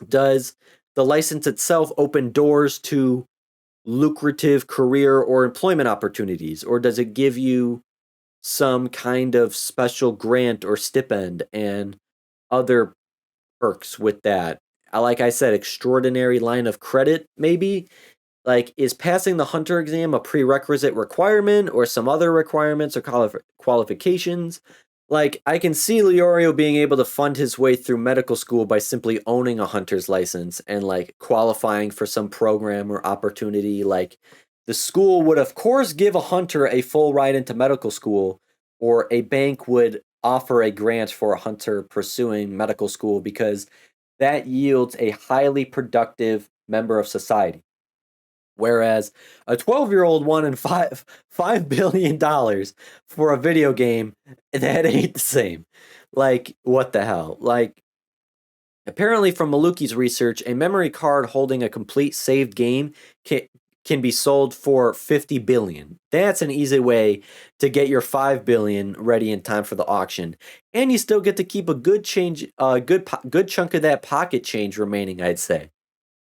Does the license itself open doors to lucrative career or employment opportunities? Or does it give you some kind of special grant or stipend and other perks with that? Like I said, extraordinary line of credit, maybe? Like, is passing the hunter exam a prerequisite requirement or some other requirements or qualifications? Like, I can see Leorio being able to fund his way through medical school by simply owning a hunter's license and, like, qualifying for some program or opportunity. Like, the school would, of course, give a hunter a full ride into medical school, or a bank would offer a grant for a hunter pursuing medical school because that yields a highly productive member of society. Whereas a 12-year-old wanting $5 billion for a video game, that ain't the same. Like, what the hell? Like, apparently from Maluki's research, a memory card holding a complete saved game can be sold for $50 billion. That's an easy way to get your $5 billion ready in time for the auction. And you still get to keep a good good chunk of that pocket change remaining, I'd say.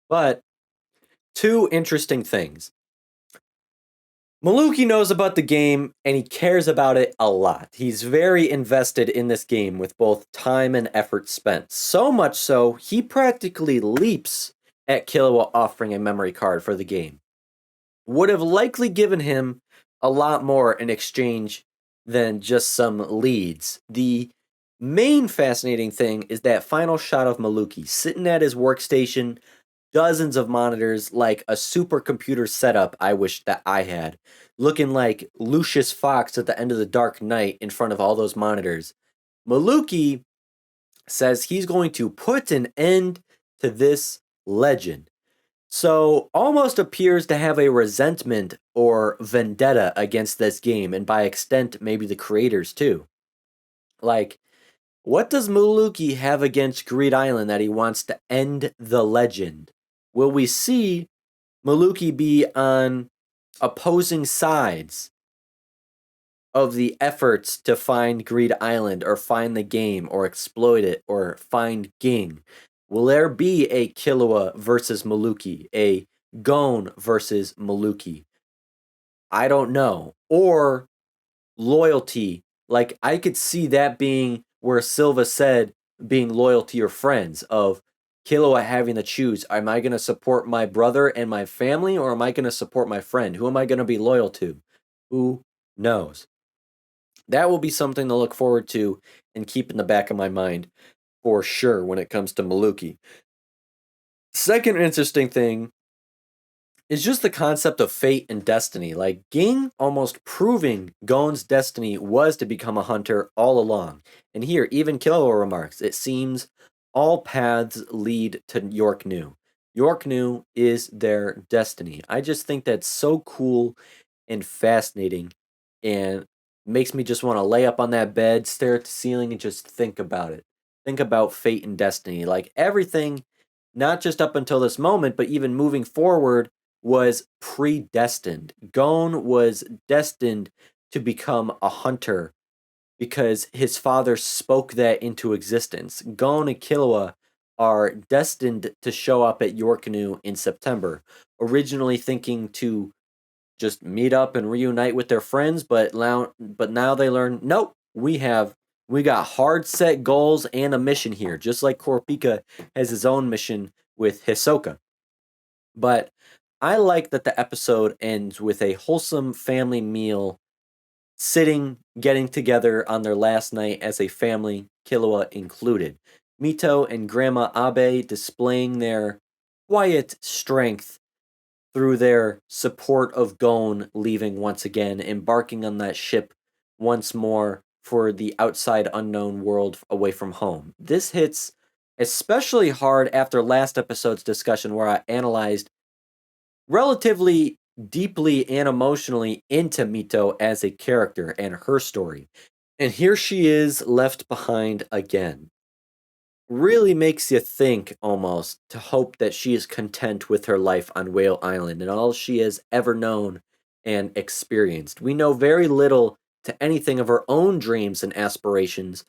But two interesting things. Maluki knows about the game and he cares about it a lot. He's very invested in this game with both time and effort spent. So much so, he practically leaps at Killua offering a memory card for the game. Would have likely given him a lot more in exchange than just some leads. The main fascinating thing is that final shot of Maluki sitting at his workstation, dozens of monitors, like a supercomputer setup I wish that I had, looking like Lucius Fox at the end of the Dark Knight in front of all those monitors. Maluki says he's going to put an end to this legend. So almost appears to have a resentment or vendetta against this game, and by extent, maybe the creators too. Like, What does Muluki have against Greed Island that he wants to end the legend? Will we see Muluki be on opposing sides of the efforts to find Greed Island or find the game or exploit it or find Ging? Will there be a Killua versus Muluki, a Gon versus Muluki? I don't know. Or loyalty. Like, I could see that being where Silva said being loyal to your friends, of Killua having to choose. Am I going to support my brother and my family, or am I going to support my friend? Who am I going to be loyal to? Who knows? That will be something to look forward to and keep in the back of my mind for sure when it comes to Maluki. Second interesting thing is just the concept of fate and destiny. Like, Ging almost proving Gon's destiny was to become a hunter all along. And here, even Killua remarks, it seems all paths lead to York New. York New is their destiny. I just think that's so cool and fascinating, and makes me just want to lay up on that bed, stare at the ceiling, and just think about it. Think about fate and destiny. Like, everything, not just up until this moment, but even moving forward, was predestined. Gon was destined to become a hunter because his father spoke that into existence. Gon and Killua are destined to show up at Yorkanu in September, originally thinking to just meet up and reunite with their friends, but now they learn, nope, we got hard set goals and a mission here, just like Kurapika has his own mission with Hisoka. But I like that the episode ends with a wholesome family meal, sitting, getting together on their last night as a family, Killua included. Mito and Grandma Abe displaying their quiet strength through their support of Gon leaving once again, embarking on that ship once more for the outside unknown world away from home. This hits especially hard after last episode's discussion, where I analyzed relatively deeply and emotionally into Mito as a character and her story. And here she is left behind again. Really makes you think, almost, to hope that she is content with her life on Whale Island and all she has ever known and experienced. We know very little to anything of her own dreams and aspirations,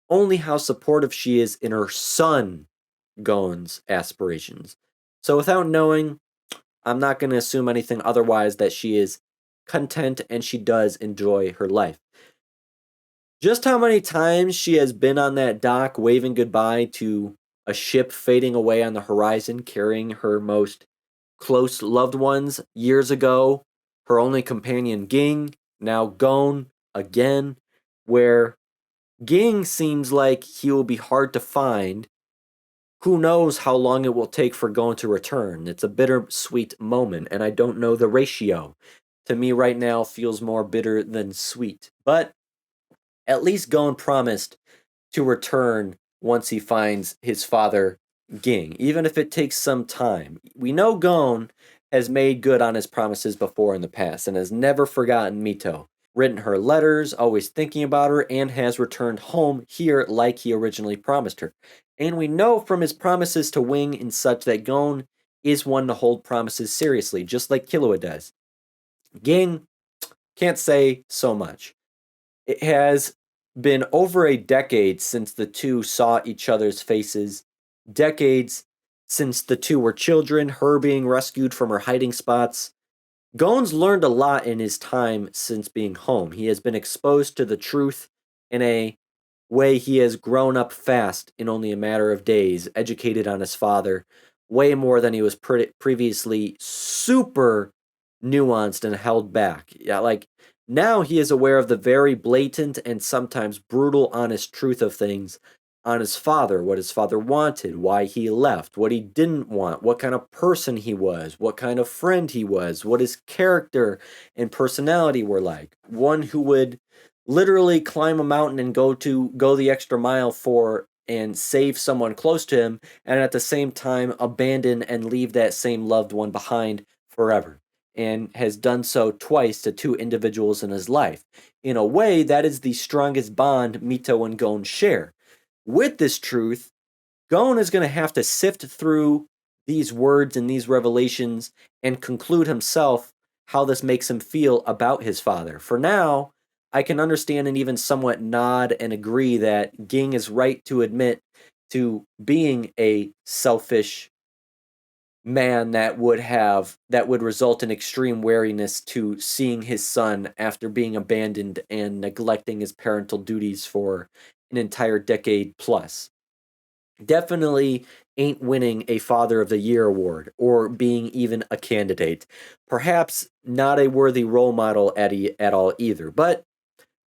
only how supportive she is in her son Gon's aspirations. So without knowing, I'm not going to assume anything otherwise that she is content and she does enjoy her life. Just how many times she has been on that dock waving goodbye to a ship fading away on the horizon, carrying her most close loved ones years ago, her only companion Ging, now Gon again, where Ging seems like he will be hard to find. Who knows how long it will take for Gon to return? It's a bittersweet moment, and I don't know the ratio. To me, right now, feels more bitter than sweet. But at least Gon promised to return once he finds his father, Ging, even if it takes some time. We know Gon has made good on his promises before in the past and has never forgotten Mito, written her letters, always thinking about her, and has returned home here like he originally promised her. And we know from his promises to Wing and such that Gon is one to hold promises seriously, just like Killua does. Ging can't say so much. It has been over a decade since the two saw each other's faces, decades since the two were children, her being rescued from her hiding spots. Gon's learned a lot in his time since being home. He has been exposed to the truth in a way he has grown up fast in only a matter of days, educated on his father, way more than he was previously super nuanced and held back. Yeah, like, now he is aware of the very blatant and sometimes brutal honest truth of things on his father, what his father wanted, why he left, what he didn't want, what kind of person he was, what kind of friend he was, what his character and personality were like. One who would literally climb a mountain and go the extra mile for and save someone close to him, and at the same time abandon and leave that same loved one behind forever, and has done so twice to two individuals in his life. In a way, that is the strongest bond Mito and Gon share. with this truth, Gon is going to have to sift through these words and these revelations and conclude himself how this makes him feel about his father. For now, I can understand and even somewhat nod and agree that Ging is right to admit to being a selfish man that would result in extreme wariness to seeing his son after being abandoned and neglecting his parental duties for an entire decade plus. Definitely ain't winning a Father of the Year award or being even a candidate. Perhaps not a worthy role model at all either. But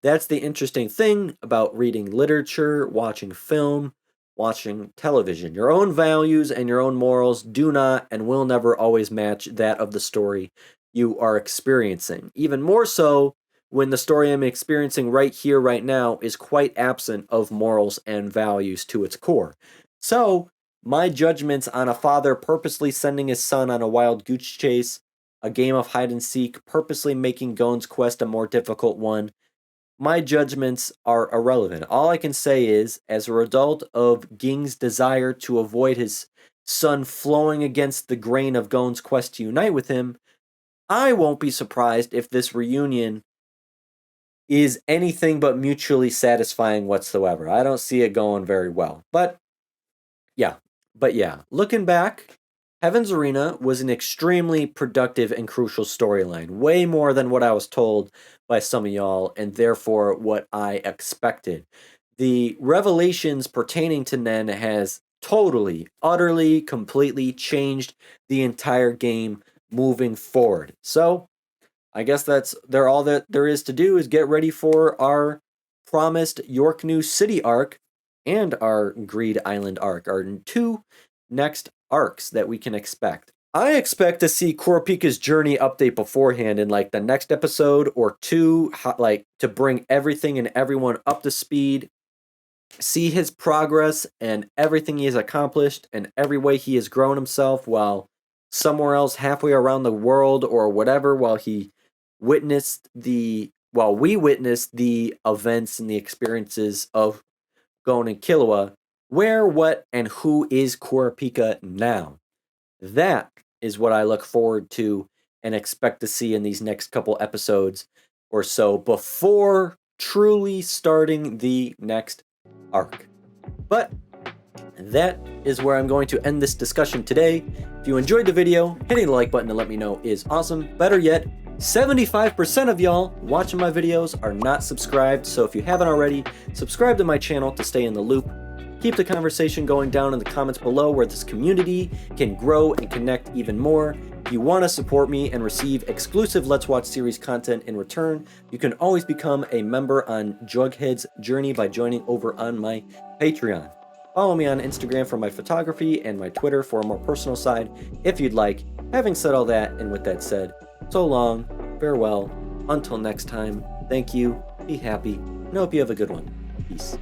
that's the interesting thing about reading literature, watching film, watching television. Your own values and your own morals do not and will never always match that of the story you are experiencing. Even more so when the story I'm experiencing right here, right now, is quite absent of morals and values to its core. So, my judgments on a father purposely sending his son on a wild goose chase, a game of hide and seek, purposely making Gon's quest a more difficult one, my judgments are irrelevant. All I can say is, as a result of Ging's desire to avoid his son flowing against the grain of Gon's quest to unite with him, I won't be surprised if this reunion is anything but mutually satisfying whatsoever. I don't see it going very well. But yeah, looking back, Heaven's Arena was an extremely productive and crucial storyline, way more than what I was told by some of y'all, and therefore what I expected. The revelations pertaining to Nen has totally, utterly, completely changed the entire game moving forward. So, I guess that's all that there is to do is get ready for our promised York New City arc and our Greed Island arc, our two next arcs that we can expect. I expect to see Kurapika's journey update beforehand in like the next episode or two, like to bring everything and everyone up to speed, see his progress and everything he has accomplished and every way he has grown himself while somewhere else halfway around the world or whatever while we witnessed the events and the experiences of Gon and Killua. Where, what, and who is Kurapika now? That is what I look forward to and expect to see in these next couple episodes or so before truly starting the next arc. But that is where I'm going to end this discussion today. If you enjoyed the video, hitting the like button to let me know is awesome. Better yet, 75% of y'all watching my videos are not subscribed, so if you haven't already, subscribe to my channel to stay in the loop. Keep the conversation going down in the comments below where this community can grow and connect even more. If you want to support me and receive exclusive Let's Watch series content in return, you can always become a member on Jughead's journey by joining over on my Patreon. Follow me on Instagram for my photography and my Twitter for a more personal side if you'd like. Having said all that, and with that said, so long, farewell, until next time, thank you, be happy, and I hope you have a good one. Peace.